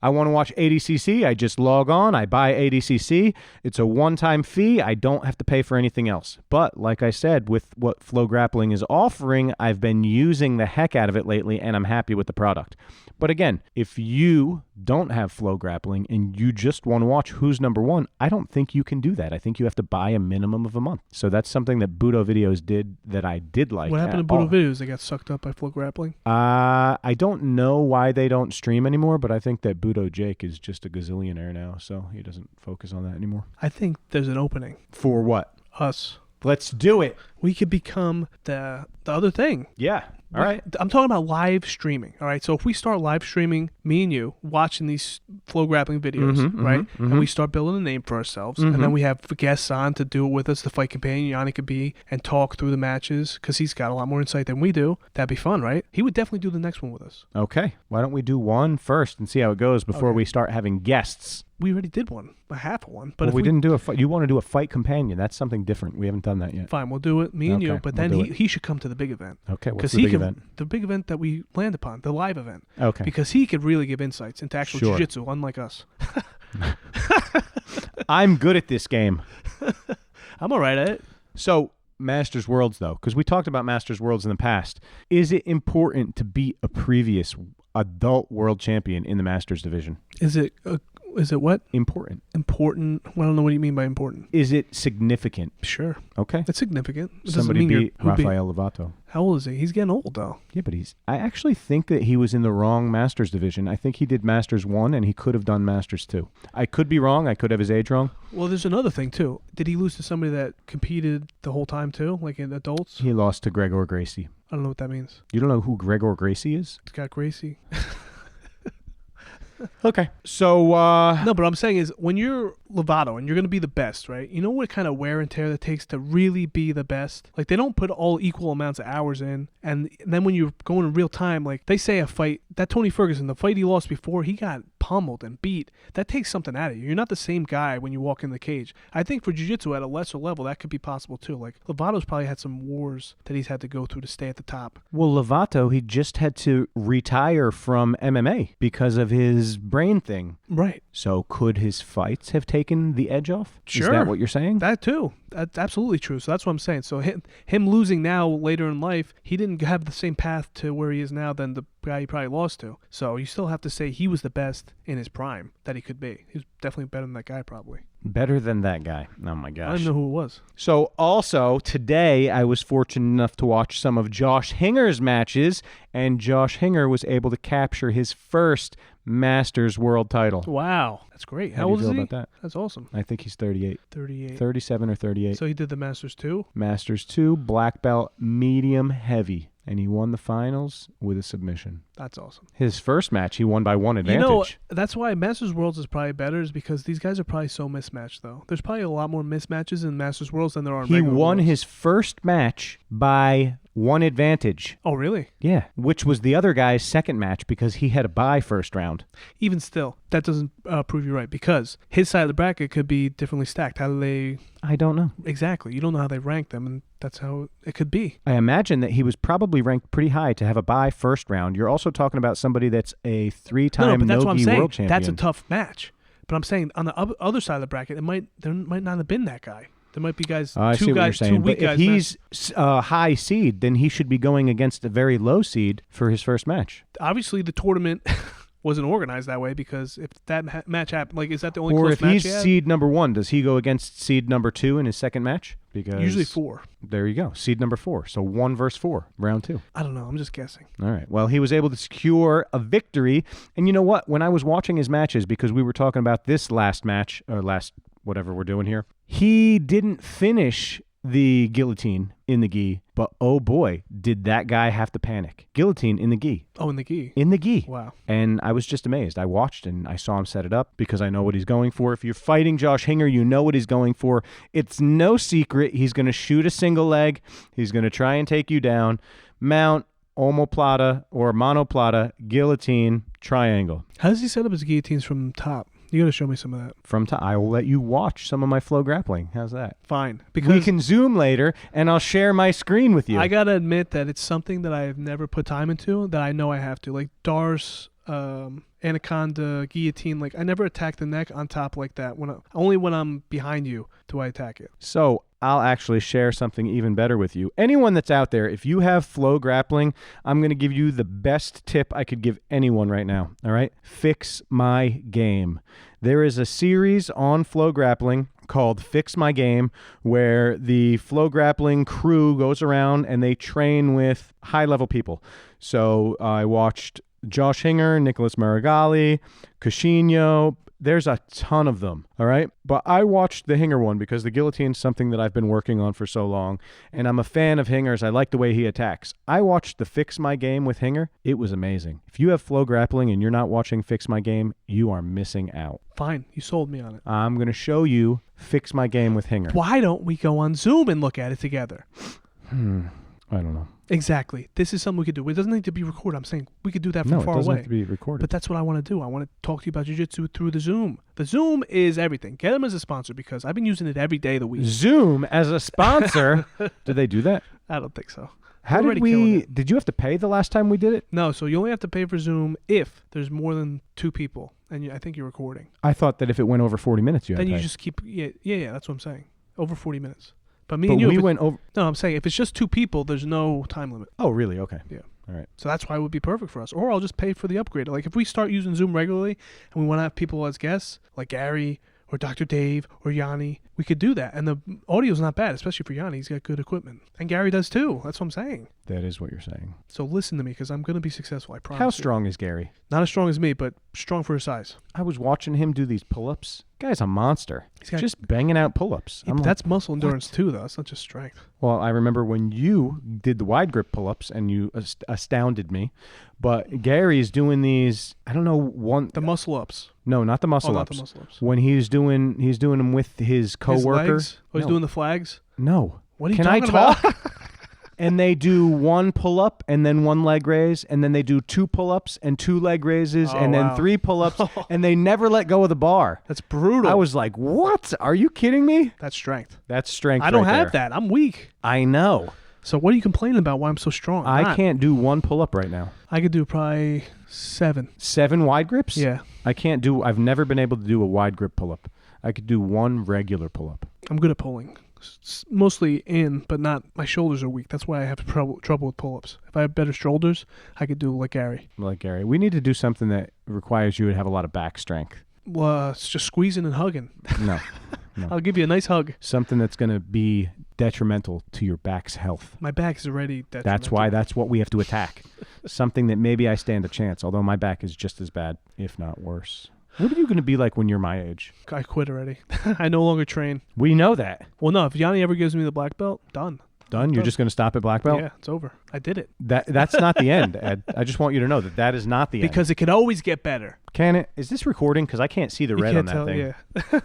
I want to watch ADCC. I just log on. I buy ADCC. It's a one-time fee. I don't have to pay for anything else. But like I said, with what Flow Grappling is offering, I've been using the heck out of it lately, and I'm happy with the product. But again, if you don't have Flow Grappling and you just want to watch Who's Number One, I don't think you can do that. I think you have to buy a minimum of a month. So that's something that Budo Videos did that I did like. What happened to Budo Videos? They got sucked up by Flow Grappling? I don't know why they don't stream anymore, but I think that Budo Jake is just a gazillionaire now, so he doesn't focus on that anymore. I think there's an opening. For what? Us. Let's do it. We could become the other thing. Yeah. All right. I'm talking about live streaming. All right. So if we start live streaming, me and you watching these Flow Grappling videos, right? And we start building a name for ourselves, and then we have guests on to do it with us, the fight companion Yanni could be, and talk through the matches because he's got a lot more insight than we do. That'd be fun, right? He would definitely do the next one with us. Okay. Why don't we do one first and see how it goes before we start having guests? We already did one, a half of one. But Well, if we didn't do a fight. You want to do a fight companion. That's something different. We haven't done that yet. Fine, we'll do it, me and you. Okay, But we'll then do it. he should come to the big event. Okay. What's Because the big event? The big event that we land upon, the live event. Okay. Because he could really give insights into actual Sure. jiu-jitsu, unlike us. I'm good at this game. I'm all right at it. So, Masters Worlds, though, because we talked about Masters Worlds in the past, is it important to beat a previous adult world champion in the Masters division? Is it what? Important. Important? Well, I don't know what you mean by important. Is it significant? Sure. Okay. It's significant. It doesn't Somebody mean beat who Rafael Lovato. How old is he? He's getting old, though. Yeah, but I actually think that he was in the wrong Masters division. I think he did Masters 1 and he could have done Masters 2. I could be wrong. I could have his age wrong. Well, there's another thing, too. Did he lose to somebody that competed the whole time, too? Like in adults? He lost to Gregor Gracie. I don't know what that means. You don't know who Gregor Gracie is? Scott Gracie. Okay. So, No, but what I'm saying is when you're Lovato and you're going to be the best, right? You know what kind of wear and tear that takes to really be the best? Like, they don't put all equal amounts of hours in. And then when you're going in real time, like, they say a fight, that Tony Ferguson, the fight he lost before, he got pummeled and beat. That takes something out of you. You're not the same guy when you walk in the cage. I think for jiu-jitsu at a lesser level, that could be possible, too. Like, Lovato's probably had some wars that he's had to go through to stay at the top. well, Lovato, he just had to retire from MMA because of his brain thing. Right. So could his fights have taken the edge off? Sure. Is that what you're saying? That too. That's absolutely true. So that's what I'm saying. So him losing now later in life, he didn't have the same path to where he is now than the guy he probably lost to. So you still have to say he was the best in his prime that he could be. He was definitely better than that guy probably. Better than that guy. Oh, my gosh. I don't know who it was. So also today I was fortunate enough to watch some of Josh Hinger's matches, and Josh Hinger was able to capture his first Masters World title. Wow. That's great. How How do you old is feel he? about that? That's awesome. I think he's 38. 38. 37 or 38. So he did the Masters too? Masters 2, black belt, medium heavy. and he won the finals with a submission. That's awesome. His first match, he won by one advantage. You know, that's why Masters Worlds is probably better, is because these guys are probably so mismatched, though. There's probably a lot more mismatches in Masters Worlds than there are in He regular won Worlds. his first match by one advantage. Oh, really? Yeah, which was the other guy's second match because he had a bye first round. Even still, that doesn't prove you right, because his side of the bracket could be differently stacked. How do they... I don't know. Exactly. You don't know how they rank them, and that's how it could be. I imagine that he was probably ranked pretty high to have a bye first round. You're also talking about somebody that's a three-time but that's what I'm no-gi saying. world champion. That's a tough match. But I'm saying on the other side of the bracket, there might not have been that guy. There might be guys, I see what you're saying. two weak but guys. if he's a high seed, then he should be going against a very low seed for his first match. Obviously, the tournament wasn't organized that way, because if that match happened, like, is that the only Or close if match he's he had? seed number 1, does he go against seed number 2 in his second match? Because Usually 4. There you go. Seed number 4. So 1 versus 4, round 2. I don't know. I'm just guessing. All right. Well, he was able to secure a victory. And you know what? When I was watching his matches, because we were talking about this last match, or last whatever we're doing here, he didn't finish the guillotine in the gi, but oh boy, did that guy have to panic. Guillotine in the gi. Oh, in the gi. In the gi. Wow. And I was just amazed. I watched and I saw him set it up because I know what he's going for. If you're fighting Josh Hinger, you know what he's going for. It's no secret. He's going to shoot a single leg. He's going to try and take you down. Mount, omoplata or monoplata, guillotine, triangle. How does he set up his guillotines from top? You got to show me some of that. I will let you watch some of my flow grappling. How's that? Fine. We Because can Zoom later, and I'll share my screen with you. I got to admit that it's something that I have never put time into, that I know I have to. Like Dar's anaconda guillotine, like I never attack the neck on top like that. Only when I'm behind you do I attack it. So I'll actually share something even better with you. Anyone that's out there, if you have flow grappling, I'm going to give you the best tip I could give anyone right now. All right? Fix My Game. There is a series on flow grappling called Fix My Game, where the flow grappling crew goes around and they train with high-level people. So I watched Josh Hinger, Nicholas Marigali, Cushinho. There's a ton of them, all right? But I watched the Hinger one because the guillotine's something that I've been working on for so long, and I'm a fan of Hinger's. I like the way he attacks. I watched the Fix My Game with Hinger. It was amazing. If you have flow grappling and you're not watching Fix My Game, you are missing out. Fine. You sold me on it. I'm going to show you Fix My Game with Hinger. Why don't we go on Zoom and look at it together? I don't know. Exactly. This is something we could do. It doesn't need to be recorded. I'm saying we could do that from No, far it doesn't away. have to be recorded. But that's what I want to do. I want to talk to you about jiu-jitsu through the Zoom. The Zoom is everything. Get them as a sponsor because I've been using it every day of the week. Zoom as a sponsor. Did they do that? I don't think so. How We're did already killing we? it. Did you have to pay the last time we did it? No, so you only have to pay for Zoom if there's more than 2 people, and I think you're recording. I thought that if it went over 40 minutes, you had Then to you pay. just keep, yeah, that's what I'm saying. Over 40 minutes. But me But and you, we went over. no, I'm saying if it's just 2 people, there's no time limit. Oh, really? Okay. Yeah. All right. So that's why it would be perfect for us. Or I'll just pay for the upgrade. Like if we start using Zoom regularly and we want to have people as guests, like Gary or Dr. Dave or Yanni, we could do that. And the audio's not bad, especially for Yanni. He's got good equipment. And Gary does too. That's what I'm saying. That is what you're saying. So listen to me because I'm going to be successful. I promise. How you. strong is Gary? Not as strong as me, but strong for his size. I was watching him do these pull-ups. Guy's a monster. He's got- just banging out pull-ups. Yeah, I'm but like, that's muscle endurance too, though. It's not just strength. well, I remember when you did the wide grip pull-ups and you astounded me. But Gary's doing these, I don't know, The muscle ups. no, not the muscle not ups. the muscle ups. When he's doing them with his His coworker. legs? Oh, he's No. doing the flags? No. What are you Can I talking talk? about? And they do 1 pull-up and then 1 leg raise, and then they do 2 pull-ups and 2 leg raises, Oh, and then wow. 3 pull-ups, and they never let go of the bar. That's brutal. I was like, what? Are you kidding me? That's strength. That's strength I don't right have there. that. I'm weak. I know. So what are you complaining about why I'm so strong? I Not. can't do 1 pull-up right now. I could do probably 7. 7 wide grips? Yeah. I've never been able to do a wide grip pull-up. I could do 1 regular pull-up. I'm good at pulling. Mostly in, but not. My shoulders are weak. That's why I have trouble with pull-ups. If I have better shoulders, I could do like Gary. Like Gary. We need to do something that requires you to have a lot of back strength. Well, it's just squeezing and hugging. No. I'll give you a nice hug. Something that's going to be detrimental to your back's health. My back is already detrimental. That's what we have to attack. Something that maybe I stand a chance, although my back is just as bad, if not worse. What are you going to be like when you're my age? I quit already. I no longer train. We know that. Well, no. If Yanni ever gives me the black belt, done. Done? You're just going to stop at black belt? Yeah, it's over. I did it. That's not the end, Ed. I just want you to know that is not the end. Because it can always get better. Can it? Is this recording? Because I can't see the red on that thing. Yeah.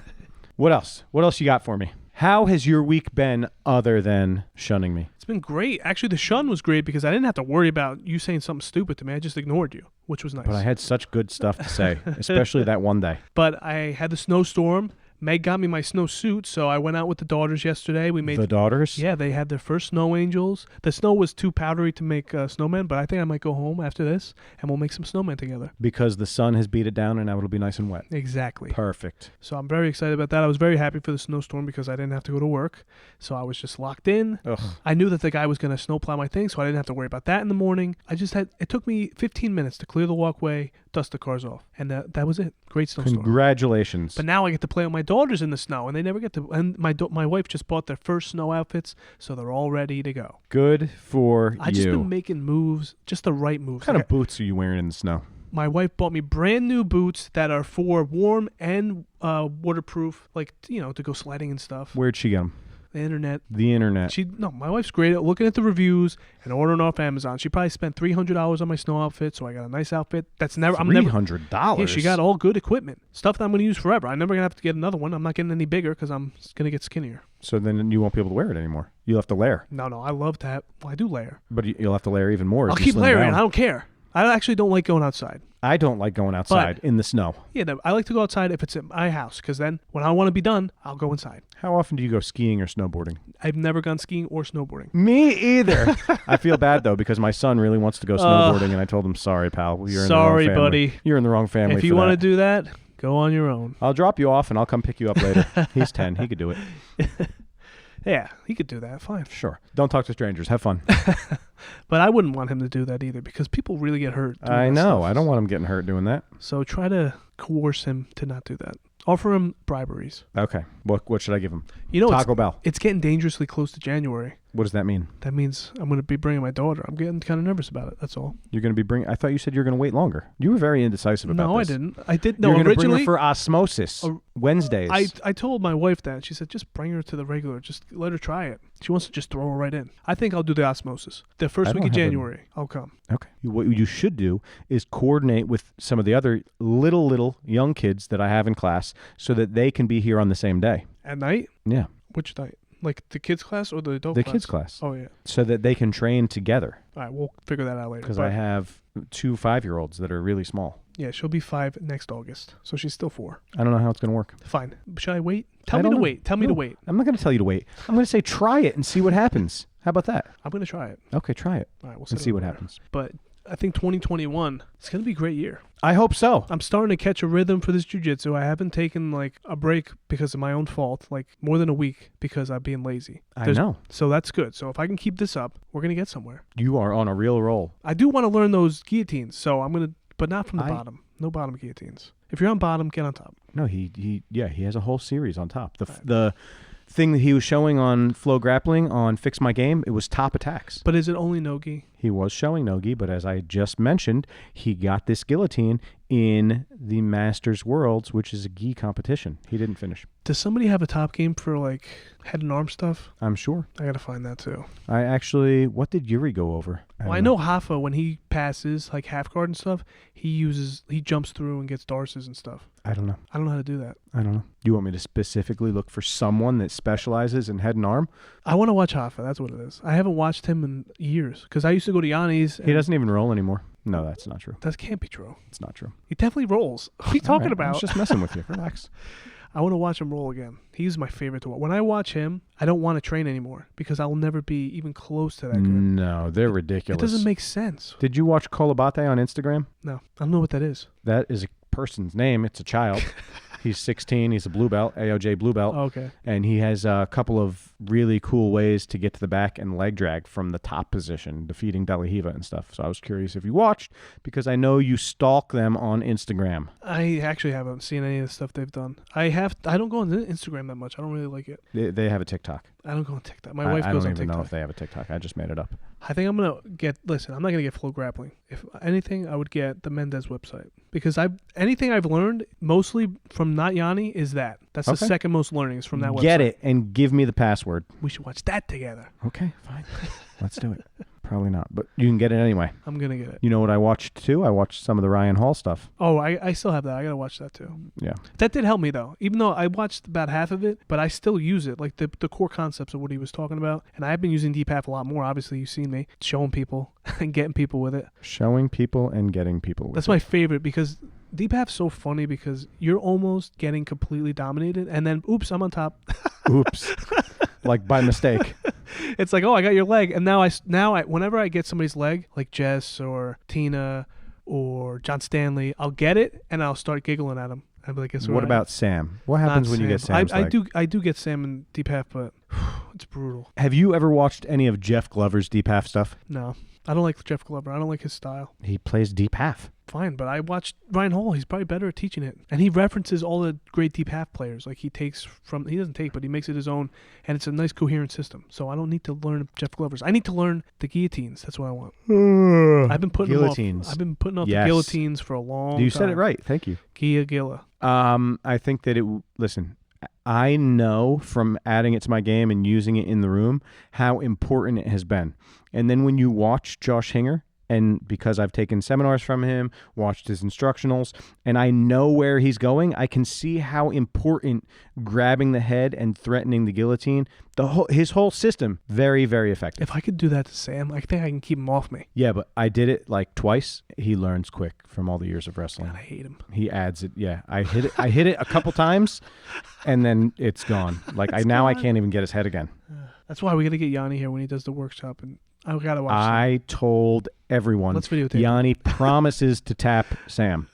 What else? What else you got for me? How has your week been other than shunning me? It's been great. Actually, the shun was great because I didn't have to worry about you saying something stupid to me. I just ignored you, which was nice. But I had such good stuff to say, especially that one day. But I had the snowstorm. Meg got me my snowsuit, so I went out with the daughters yesterday. We made the daughters? Yeah, they had their first snow angels. The snow was too powdery to make snowmen, but I think I might go home after this, and we'll make some snowmen together. Because the sun has beat it down, and now it'll be nice and wet. Exactly. Perfect. So I'm very excited about that. I was very happy for the snowstorm because I didn't have to go to work, so I was just locked in. Ugh. I knew that the guy was going to snowplow my thing, so I didn't have to worry about that in the morning. It took me 15 minutes to clear the walkway, dust the cars off, and that was it. Great snowstorm. Congratulations. But now I get to play with my daughters in the snow, and they never get to. And my wife just bought their first snow outfits, so they're all ready to go. Good for I just been making moves, just the right moves. What kind of boots are you wearing in the snow? My wife bought me brand new boots that are for warm and waterproof, like to go sledding and stuff. Where'd she get them? The internet. The internet. My wife's great at looking at the reviews and ordering off Amazon. She probably spent $300 on my snow outfit, so I got a nice outfit. $300. Yeah, she got all good equipment, stuff that I'm going to use forever. I'm never going to have to get another one. I'm not getting any bigger because I'm going to get skinnier. So then you won't be able to wear it anymore. You'll have to layer. No, I love to have. Well, I do layer. But you'll have to layer even more. I'll keep layering. I don't care. I actually don't like going outside. I don't like going outside in the snow. Yeah, no, I like to go outside if it's at my house, because then when I want to be done, I'll go inside. How often do you go skiing or snowboarding? I've never gone skiing or snowboarding. Me either. I feel bad, though, because my son really wants to go snowboarding, and I told him, sorry, pal. You're in the wrong family. Buddy. You're in the wrong family. If you want to do that, go on your own. I'll drop you off, and I'll come pick you up later. He's 10. He could do it. Yeah, he could do that. Fine. Sure. Don't talk to strangers. Have fun. But I wouldn't want him to do that either because people really get hurt. I know. I don't want him getting hurt doing that. So try to coerce him to not do that. Offer him briberies. Okay. What should I give him? Taco Bell. It's getting dangerously close to January. What does that mean? That means I'm going to be bringing my daughter. I'm getting kind of nervous about it. That's all. You're going to be bringing... I thought you said you were going to wait longer. You were very indecisive about this. No, I didn't. I did. No, you're going to bring her originally for osmosis Wednesdays. I told my wife that. She said, just bring her to the regular. Just let her try it. She wants to just throw her right in. I think I'll do the osmosis. The first week of January, I'll come. Okay. What you should do is coordinate with some of the other little young kids that I have in class so that they can be here on the same day. At night? Yeah. Which night? Like the kids class or the adult class? The kids class. Oh, yeah. So that they can train together. All right, we'll figure that out later. Because I have 2 5-year-olds that are really small. Yeah, she'll be 5 next August. So she's still 4. I don't know how it's going to work. Fine. Should I wait? Tell me to wait. Tell me to wait. I'm not going to tell you to wait. I'm going to say try it and see what happens. How about that? I'm going to try it. Okay, try it. All right, we'll see what happens. But I think 2021, it's going to be a great year. I hope so. I'm starting to catch a rhythm for this jiu-jitsu. I haven't taken like a break because of my own fault, like more than a week because I'm being lazy. I know. So that's good. So if I can keep this up, we're going to get somewhere. You are on a real roll. I do want to learn those guillotines, so I'm going to, but not from the bottom. No bottom guillotines. If you're on bottom, get on top. No, he has a whole series on top. The thing that he was showing on Flow Grappling on Fix My Game, it was top attacks. But is it only no-gi? He was showing no-gi, but as I just mentioned, he got this guillotine in the Masters Worlds, which is a gi competition. He didn't finish. Does somebody have a top game for like head and arm stuff? I'm sure. I got to find that too. What did Yuri go over? I know Hafa, when he passes like half guard and stuff, he jumps through and gets darces and stuff. I don't know. I don't know how to do that. I don't know. You want me to specifically look for someone that specializes in head and arm? I want to watch Hafa. That's what it is. I haven't watched him in years because I used to go to Yanni's. He doesn't even roll anymore. No, that's not true. That can't be true. It's not true. He definitely rolls. What are you talking about? I was just messing with you. Relax. I want to watch him roll again. He's my favorite to watch. When I watch him, I don't want to train anymore because I will never be even close to that good. No, they're ridiculous. It doesn't make sense. Did you watch Kolabate on Instagram? No, I don't know what that is. That is a person's name. It's a child. He's 16. He's a blue belt, AOJ blue belt. Oh, okay. And he has a couple of really cool ways to get to the back and leg drag from the top position, defeating De La Riva and stuff. So I was curious if you watched because I know you stalk them on Instagram. I actually haven't seen any of the stuff they've done. I don't go on Instagram that much. I don't really like it. They have a TikTok. I don't go on TikTok. My wife I goes don't on even TikTok. know if they have a TikTok. I just made it up. I think I'm going to get, listen, I'm not going to get Flow Grappling. If anything, I would get the Mendez website. Because anything I've learned, mostly from Not Yanni, is that. That's the second most learnings from that website. Get it and give me the password. We should watch that together. Okay, fine. Let's do it. Probably not, but you can get it anyway. I'm going to get it. You know what I watched too? I watched some of the Ryan Hall stuff. Oh, I still have that. I got to watch that too. Yeah. That did help me though. Even though I watched about half of it, but I still use it. Like the core concepts of what he was talking about. And I've been using DPAF a lot more. Obviously, you've seen me showing people and getting people with it. Showing people and getting people with it. That's my favorite because DPAF's so funny because you're almost getting completely dominated and then, oops, I'm on top. Oops. Like by mistake. It's like, oh, I got your leg. And now whenever I get somebody's leg, like Jess or Tina or John Stanley, I'll get it and I'll start giggling at him. I'll be like, what about Sam? What happens when you get Sam's leg? I do get Sam in DPAF, but it's brutal. Have you ever watched any of Jeff Glover's DPAF stuff? No. I don't like Jeff Glover. I don't like his style. He plays DPAF. Fine, but I watched Ryan Hall. He's probably better at teaching it. And he references all the great DPAF players. Like he doesn't take, but he makes it his own. And it's a nice coherent system. So I don't need to learn Jeff Glover's. I need to learn the guillotines. That's what I want. I've been putting guillotines. I've been putting off the guillotines for a long time. You said it right. Thank you. Gilla. I think that listen, I know from adding it to my game and using it in the room how important it has been. And then when you watch Josh Hinger, and because I've taken seminars from him, watched his instructionals, and I know where he's going, I can see how important grabbing the head and threatening the guillotine, his whole system, very, very effective. If I could do that to Sam, I think I can keep him off me. Yeah, but I did it like twice. He learns quick from all the years of wrestling. God, I hate him. He adds it. Yeah, I hit it a couple times, and then it's gone. Like I can't even get his head again. That's why we got to get Yanni here when he does the workshop, and I got to watch I told everyone. Let's videotape Yanni promises to tap Sam.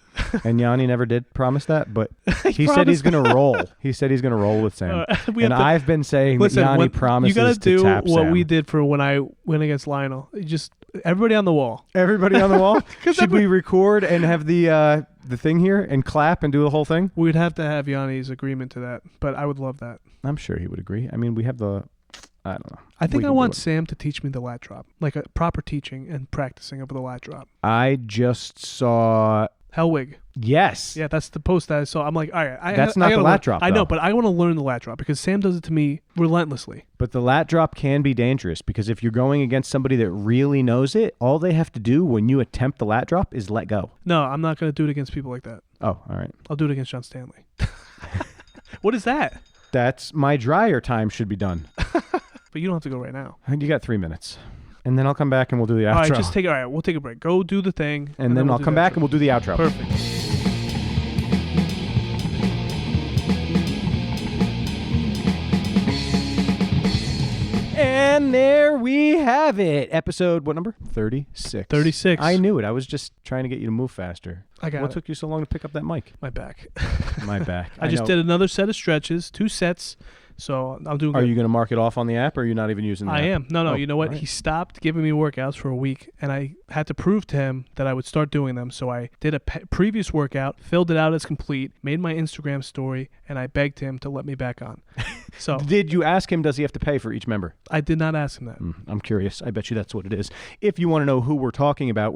And Yanni never did promise that, but he said he's going to roll. He said he's going to roll with Sam. I've been saying that Yanni promises to tap Sam. You got to do what we did for when I went against Lionel. Just everybody on the wall. Everybody on the wall? Should we record and have the thing here and clap and do the whole thing? We'd have to have Yanni's agreement to that, but I would love that. I'm sure he would agree. I mean, we have I don't know. I think I want Sam to teach me the lat drop, like a proper teaching and practicing of the lat drop. I just saw Hellwig. Yes. Yeah, that's the post that I saw. I'm like, all right. That's not the lat drop, I know, but I want to learn the lat drop because Sam does it to me relentlessly. But the lat drop can be dangerous because if you're going against somebody that really knows it, all they have to do when you attempt the at drop is let go. No, I'm not going to do it against people like that. Oh, all right. I'll do it against John Stanley. What is that? That's my dryer time should be done. But you don't have to go right now. You got 3 minutes. And then I'll come back and we'll do the outro. All right, we'll take a break. Go do the thing. And then I'll come back and we'll do the outro. Perfect. And there we have it. Episode, what number? 36. 36. I knew it. I was just trying to get you to move faster. What took you so long to pick up that mic? My back. My back. I just did another set of stretches, 2 sets. So I'm doing good. Are you going to mark it off on the app or are you not even using the app? I am. No, you know what? Right. He stopped giving me workouts for a week, and I had to prove to him that I would start doing them. So I did a previous workout, filled it out as complete, made my Instagram story, and I begged him to let me back on. So did you ask him, does he have to pay for each member? I did not ask him that. I'm curious. I bet you that's what it is. If you want to know who we're talking about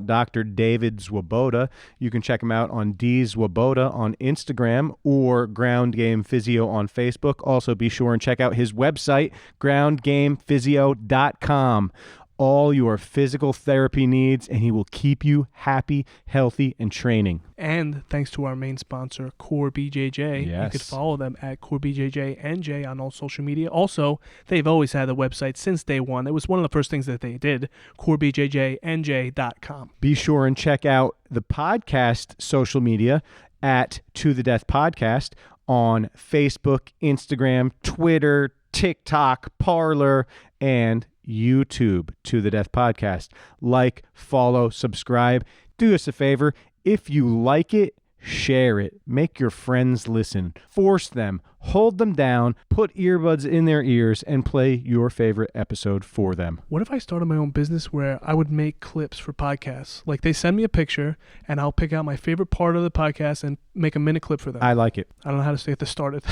Dr. David Swoboda. You can check him out on D Swoboda on Instagram or Ground Game Physio on Facebook. Also, be sure and check out his website, groundgamephysio.com. All your physical therapy needs, and he will keep you happy, healthy, and training. And thanks to our main sponsor, Core BJJ, yes. You could follow them at Core BJJ NJ on all social media. Also, they've always had the website since day one. It was one of the first things that they did, corebjjnj.com. Be sure and check out the podcast social media at To The Death Podcast on Facebook, Instagram, Twitter, TikTok, Parler, and YouTube, To The Death Podcast. Like, follow, subscribe. Do us a favor. If you like it, share it. Make your friends listen. Force them. Hold them down. Put earbuds in their ears and play your favorite episode for them. What if I started my own business where I would make clips for podcasts? Like they send me a picture and I'll pick out my favorite part of the podcast and make a minute clip for them. I like it. I don't know how to say it to start it.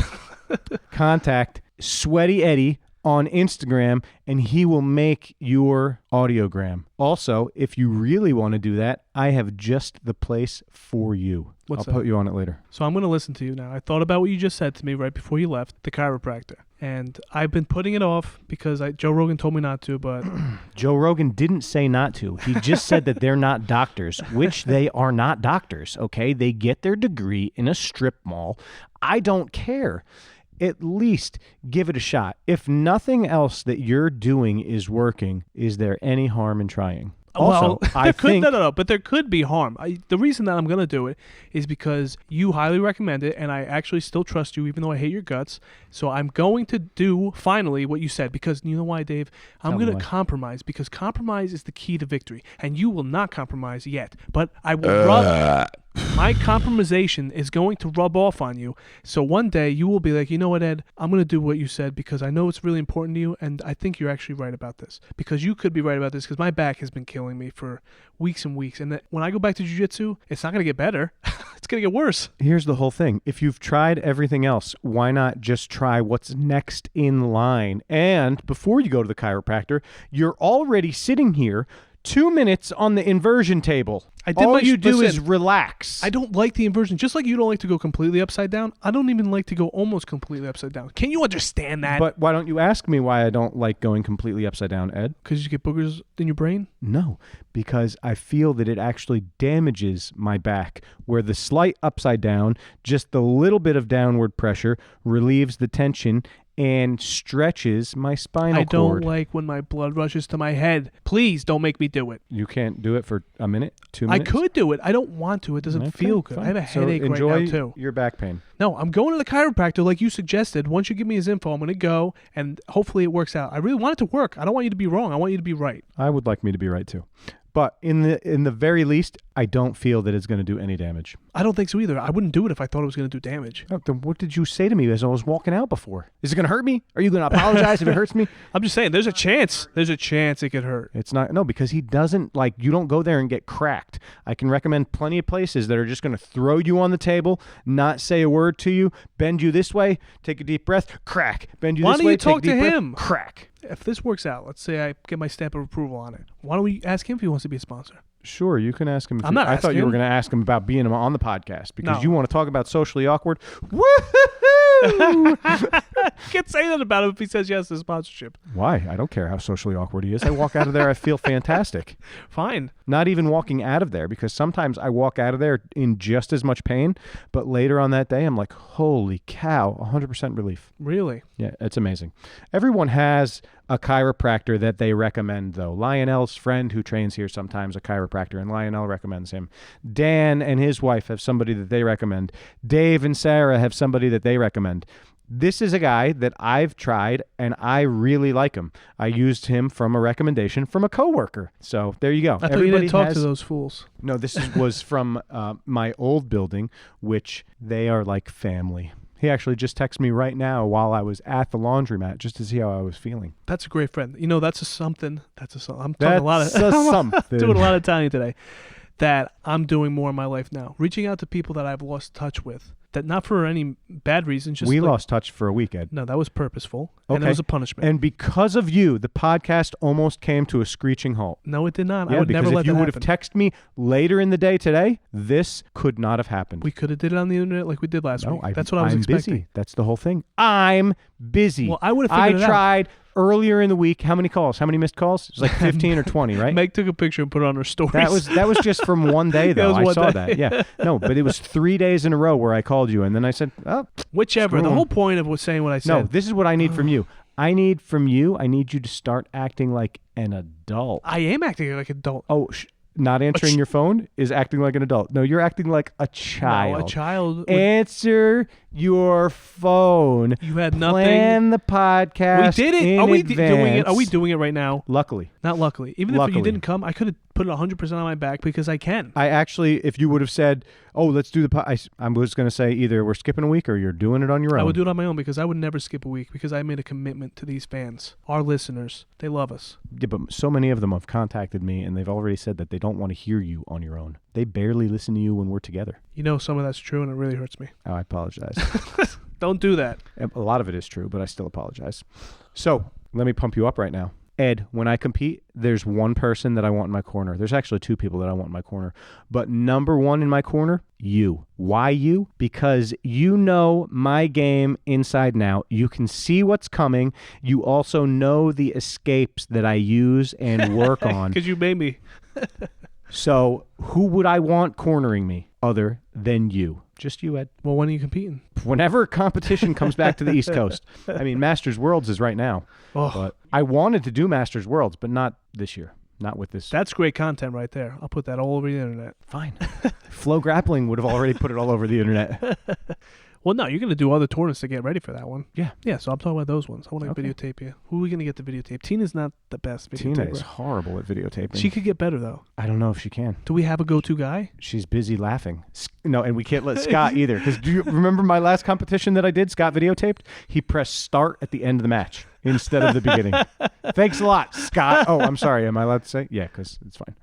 Contact Sweaty Eddie on Instagram, and he will make your audiogram. Also, if you really want to do that, I have just the place for you. What's I'll that? put you on it later. So I'm going to listen to you now. I thought about what you just said to me right before you left, the chiropractor. And I've been putting it off because Joe Rogan told me not to, but... Joe Rogan didn't say not to. He just said that they're not doctors, which they are not doctors, okay? They get their degree in a strip mall. I don't care. At least give it a shot. If nothing else that you're doing is working, is there any harm in trying? Also, but there could be harm. The reason that I'm going to do it is because you highly recommend it, and I actually still trust you, even though I hate your guts. So I'm going to do, finally, what you said, because you know why, Dave? I'm going to compromise, because compromise is the key to victory, and you will not compromise yet. But I will my compromisation is going to rub off on you. So one day you will be like, you know what, Ed? I'm going to do what you said because I know it's really important to you, and I think you're actually right about this. Because you could be right about this, because my back has been killing me for weeks and weeks. And when I go back to jiu-jitsu, it's not going to get better. It's going to get worse. Here's the whole thing. If you've tried everything else, why not just try what's next in line? And before you go to the chiropractor, you're already sitting here 2 minutes on the inversion table. All you do is relax. I don't like the inversion. Just like you don't like to go completely upside down, I don't even like to go almost completely upside down. Can you understand that? But why don't you ask me why I don't like going completely upside down, Ed? Because you get boogers in your brain? No, because I feel that it actually damages my back, where the slight upside down, just the little bit of downward pressure, relieves the tension and stretches my spinal cord. I don't like when my blood rushes to my head. Please don't make me do it. You can't do it for a minute, 2 minutes? I could do it. I don't want to. It doesn't feel good. Fine. I have a headache right now, too. Enjoy your back pain. No, I'm going to the chiropractor like you suggested. Once you give me his info, I'm going to go, and hopefully it works out. I really want it to work. I don't want you to be wrong. I want you to be right. I would like me to be right, too. But in the very least, I don't feel that it's going to do any damage. I don't think so either. I wouldn't do it if I thought it was going to do damage. Oh, then what did you say to me as I was walking out before? Is it going to hurt me? Are you going to apologize if it hurts me? I'm just saying, there's a chance. There's a chance it could hurt. It's not. No, because he doesn't, you don't go there and get cracked. I can recommend plenty of places that are just going to throw you on the table, not say a word to you, bend you this way, take a deep breath, crack. Bend you this way, Why don't you talk take a to deep him? breath, crack. If this works out, let's say I get my stamp of approval on it. Why don't we ask him if he wants to be a sponsor? Sure, you can ask him. I'm not I thought asking you were him. going to ask him about being on the podcast because No. you want to talk about socially awkward. Woo-hoo-hoo! Can't say that about him if he says yes to sponsorship. Why? I don't care how socially awkward he is. I walk out of there, I feel fantastic. Fine. Not even walking out of there, because sometimes I walk out of there in just as much pain, but later on that day, I'm like, holy cow, 100% relief. Really? Yeah, it's amazing. Everyone has a chiropractor that they recommend, though. Lionel's friend who trains here sometimes, a chiropractor, and Lionel recommends him. Dan and his wife have somebody that they recommend. Dave and Sarah have somebody that they recommend. This is a guy that I've tried, and I really like him. I used him from a recommendation from a coworker. So there you go. I thought you didn't talk to those fools. No, this was from my old building, which they are like family. He actually just texted me right now while I was at the laundromat just to see how I was feeling. That's a great friend. You know, that's a something. I'm talking That's a lot of something. doing a lot of Italian today. That I'm doing more in my life now. Reaching out to people that I've lost touch with. That not for any bad reason. Just we lost touch for a week, Ed. No, that was purposeful. Okay. And it was a punishment. And because of you, the podcast almost came to a screeching halt. No, it did not. Yeah, I would never let that happen. Because if you would have texted me later in the day today, this could not have happened. We could have did it on the internet like we did last week. That's what I was I'm expecting. Busy. That's the whole thing. I'm busy. Well, I would have figured it out. I tried earlier in the week. How many calls? How many missed calls? It was like 15 or 20, right? Meg took a picture and put it on her stories. That was just from one day, though. I saw day. that. Yeah. No, but it was 3 days in a row where I called you, and then I said, oh. Whichever. The whole point of saying what I said. No, this is what I need from you. I need you to start acting like an adult. I am acting like an adult. Oh, not answering your phone is acting like an adult. No, you're acting like a child. No, a child. Answer your phone. You had nothing. Plan the podcast. We did it. In Are we advance. doing it? Are we doing it right now? Luckily. Not luckily. Even if you didn't come, I could have put it 100% on my back because I can. I actually, if you would have said, oh, let's do the I was going to say either we're skipping a week or you're doing it on your own. I would do it on my own because I would never skip a week because I made a commitment to these fans, our listeners. They love us. Yeah, but so many of them have contacted me and they've already said that they don't want to hear you on your own. They barely listen to you when we're together. You know, some of that's true and it really hurts me. Oh, I apologize. Don't do that. A lot of it is true, but I still apologize. So Let me pump you up right now. Ed, when I compete, there's one person that I want in my corner. There's actually two people that I want in my corner. But number one in my corner, you. Why you? Because you know my game inside and out. You can see what's coming. You also know the escapes that I use and work on. Because you made me. So who would I want cornering me other than you? Just you, Ed. Well, when are you competing? Whenever competition comes back to the East Coast. I mean, Masters Worlds is right now. Oh. But I wanted to do Masters Worlds, but not this year. Not with this. That's great content right there. I'll put that all over the internet. Fine. Flow Grappling would have already put it all over the internet. Well, no, you're going to do other tournaments to get ready for that one. Yeah. Yeah, so I'm talking about those ones. I want to videotape you. Who are we going to get to videotape? Tina's not the best videotaper. Tina is horrible at videotaping. She could get better, though. I don't know if she can. Do we have a go-to guy? She's busy laughing. No, and we can't let Scott either. Because do you remember my last competition that I did? Scott videotaped. He pressed start at the end of the match instead of the beginning. Thanks a lot, Scott. Oh, I'm sorry. Am I allowed to say? Yeah, because it's fine.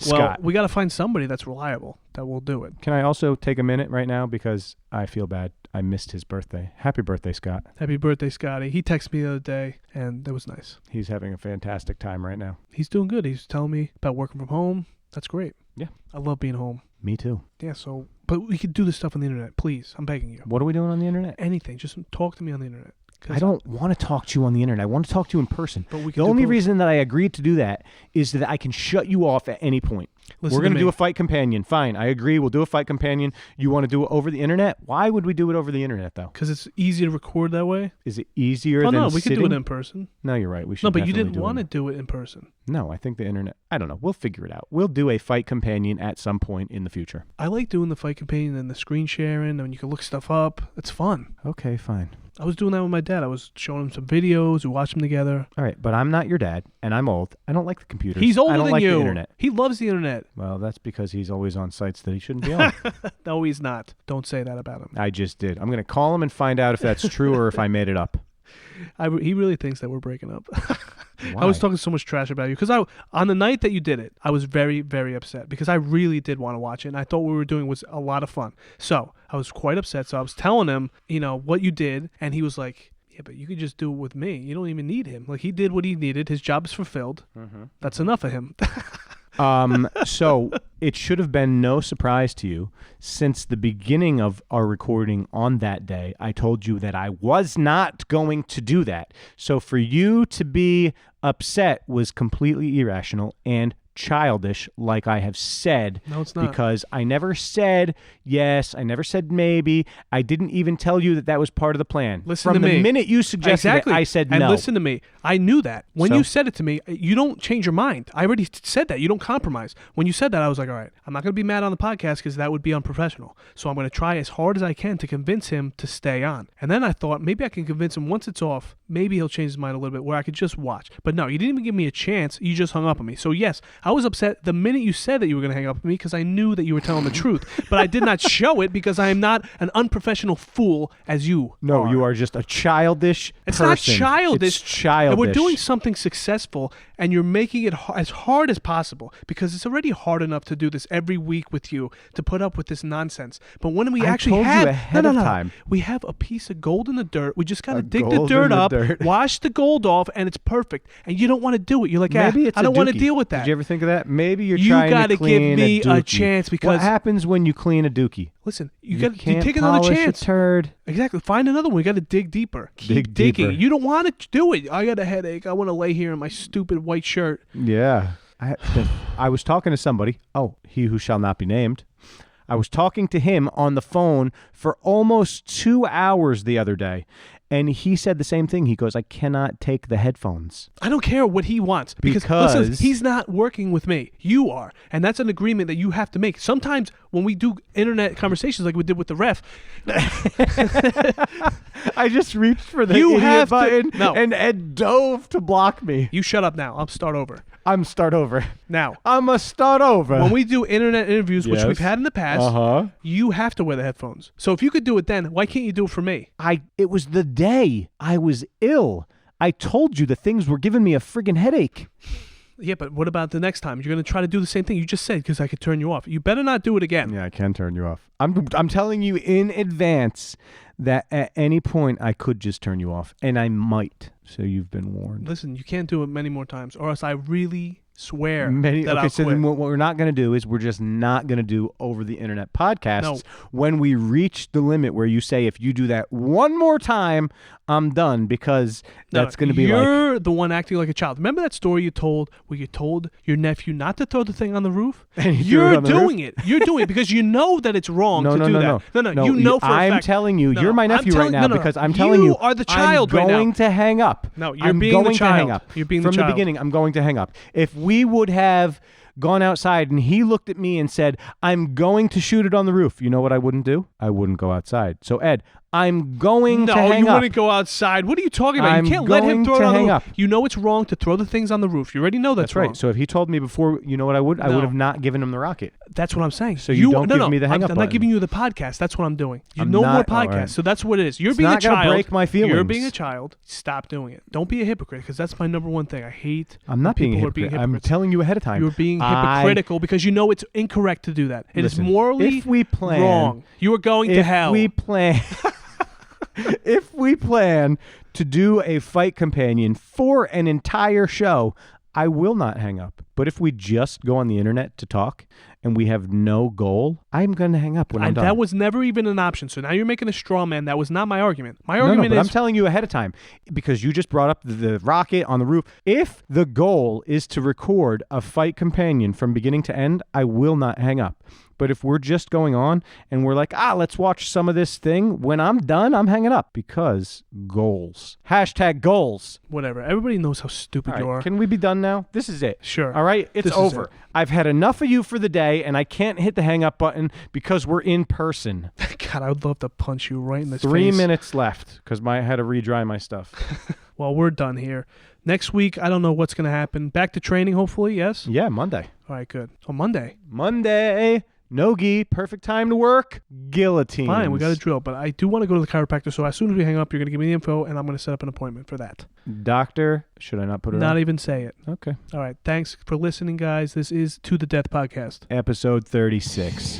Well, Scott. we got to find somebody that's reliable that will do it. Can I also take a minute right now because I feel bad. I missed his birthday. Happy birthday, Scott. Happy birthday, Scotty. He texted me the other day, and that was nice. He's having a fantastic time right now. He's doing good. He's telling me about working from home. That's great. Yeah. I love being home. Me too. Yeah, so, but we could do this stuff on the internet, please. I'm begging you. What are we doing on the internet? Anything. Just talk to me on the internet. I don't want to talk to you on the internet. I want to talk to you in person. But we the only reason that I agreed to do that is that I can shut you off at any point. We're going to do a fight companion. Fine. I agree. We'll do a fight companion. You want to do it over the internet? Why would we do it over the internet, though? Because it's easy to record that way. Is it easier Oh, than no, we sitting? could do it in person. No, you're right. We should. No, but you definitely didn't want to do it in person. No, I think the internet. I don't know. We'll figure it out. We'll do a fight companion at some point in the future. I like doing the fight companion and the screen sharing, and you can look stuff up. It's fun. Okay, fine. I was doing that with my dad. I was showing him some videos. We watched them together. All right, but I'm not your dad, and I'm old. I don't like the computers. He's older I don't than like you. The internet. He loves the internet. Well, that's because he's always on sites that he shouldn't be on. No, he's not. Don't say that about him. I just did. I'm going to call him and find out if that's true or if I made it up. He really thinks that we're breaking up. Why? I was talking so much trash about you because on the night that you did it, I was very, very upset because I really did want to watch it, and I thought what we were doing was a lot of fun. So I was quite upset. So I was telling him, what you did, and he was like, yeah, but you could just do it with me. You don't even need him. Like, he did what he needed. His job is fulfilled. Mm-hmm. That's enough of him. So it should have been no surprise to you. Since the beginning of our recording on that day, I told you that I was not going to do that. So for you to be upset was completely irrational and childish, like I have said. No, it's not. Because I never said yes. I never said maybe. I didn't even tell you that was part of the plan. Listen From to me. the minute you suggested it, I said and no. And listen to me. I knew that. When So? you said it to me, you don't change your mind. I already said that. You don't compromise. When you said that, I was like, all right, I'm not going to be mad on the podcast because that would be unprofessional. So I'm going to try as hard as I can to convince him to stay on. And then I thought maybe I can convince him once it's off, maybe he'll change his mind a little bit where I could just watch. But no, you didn't even give me a chance. You just hung up on me. So yes, I was upset the minute you said that you were going to hang up on me because I knew that you were telling the truth. But I did not show it because I am not an unprofessional fool as you No, are. you are just a childish It's person. not childish. It's childish. And we're doing something successful, and you're making it as hard as possible because it's already hard enough to do this every week with you to put up with this nonsense. But when we I actually told have you ahead of time. we have a piece of gold in the dirt. We just got to A dig the gold dirt in the up, dirt. wash the gold off, and it's perfect. And you don't want to do it. You're like, Maybe it's I don't want to dookie. deal with that. Did you ever think of that? Maybe you're You trying gotta to clean give me a dookie. chance because- what happens when you clean a dookie? Listen, You you can't take another polish chance. a turd. Exactly. Find another one. You got to dig deeper. Keep Dig digging. deeper. You don't want to do it. I got a headache. I want to lay here in my stupid white shirt. Yeah. I was talking to somebody. Oh, he who shall not be named. I was talking to him on the phone for almost 2 hours the other day. And he said the same thing. He goes, I cannot take the headphones. I don't care what he wants because listen, he's not working with me. You are. And that's an agreement that you have to make. Sometimes when we do internet conversations like we did with the ref, I just reached for the You idiot have to- button No. and Ed dove to block me. you shut up now. I'll start over. I'm start over. Now, I'm a start over. when we do internet interviews, which Yes. we've had in the past, you have to wear the headphones. So if you could do it then, why can't you do it for me? It was the day I was ill. I told you the things were giving me a friggin' headache. Yeah, but what about the next time? You're going to try to do the same thing you just said because I could turn you off. You better not do it again. Yeah, I can turn you off. I'm telling you in advance that at any point I could just turn you off, and I might. So you've been warned. Listen, you can't do it many more times, or else I really swear Okay, I'll so quit. then what we're not going to do is we're just not going to do over the internet podcasts. No. When we reach the limit where you say, if you do that one more time, I'm done, because that's going to be you're the one acting like a child. Remember that story you told where you told your nephew not to throw the thing on the roof? And he threw it You're on the doing roof? it. You're doing it because you know that it's wrong to do that. No, you know for a I'm fact. telling you, No, you're my nephew right now, because I'm telling you, you are the child I'm right now. going to hang up. No, you're I'm being going the to child. hang up. You're being From the the child. beginning, I'm going to hang up. If we would have gone outside and he looked at me and said, I'm going to shoot it on the roof, you know what I wouldn't do? I wouldn't go outside. So, Ed, I'm going to hang up. No, you wouldn't go outside. What are you talking about? I'm You can't let him going throw to it on the hang roof. up. You know it's wrong to throw the things on the roof. You already know that's wrong. right. So if he told me before, you know what I would? I No. would have not given him the rocket. That's what I'm saying. So you don't give me the hang I'm up not button. giving you the podcast. That's what I'm doing. I'm no more not- podcasts. all right. So that's what it is. You're It's being not a gonna child. break my feelings. You're being a child. Stop doing it. Don't be a hypocrite, because that's my number one thing. I hate I'm not when being a people are hypocrite. being I'm hypocrites. telling you ahead of time. You're being I- hypocritical because you know it's incorrect to do that. It is Listen, morally if we plan, wrong. You are going to if hell. we plan, if we plan to do a fight companion for an entire show, I will not hang up. But if we just go on the internet to talk and we have no goal, I'm going to hang up when I'm done. That was never even an option. So now you're making a straw man. That was not my argument. My No, argument but is I'm telling you ahead of time, because you just brought up the rocket on the roof. If the goal is to record a fight companion from beginning to end, I will not hang up. But if we're just going on and we're like, let's watch some of this thing, when I'm done, I'm hanging up, because goals. Hashtag goals. whatever. Everybody knows how stupid All you right, are. can we be done now? This is it. Sure. All right, it's This is over. it. I've had enough of you for the day, and I can't hit the hang up button because we're in person. God, I would love to punch you right in the 3 face. minutes left because I had to redry my stuff. Well, we're done here. Next week, I don't know what's going to happen. Back to training, hopefully, yes? Yeah, Monday. All right, good. On Monday. Monday. No-gi, perfect time to work. Guillotine. Fine, we got a drill. But I do want to go to the chiropractor, so as soon as we hang up, you're going to give me the info, and I'm going to set up an appointment for that. Doctor, should I not put it Not on? even say it. Okay. All right, thanks for listening, guys. This is To The Death Podcast. Episode 36.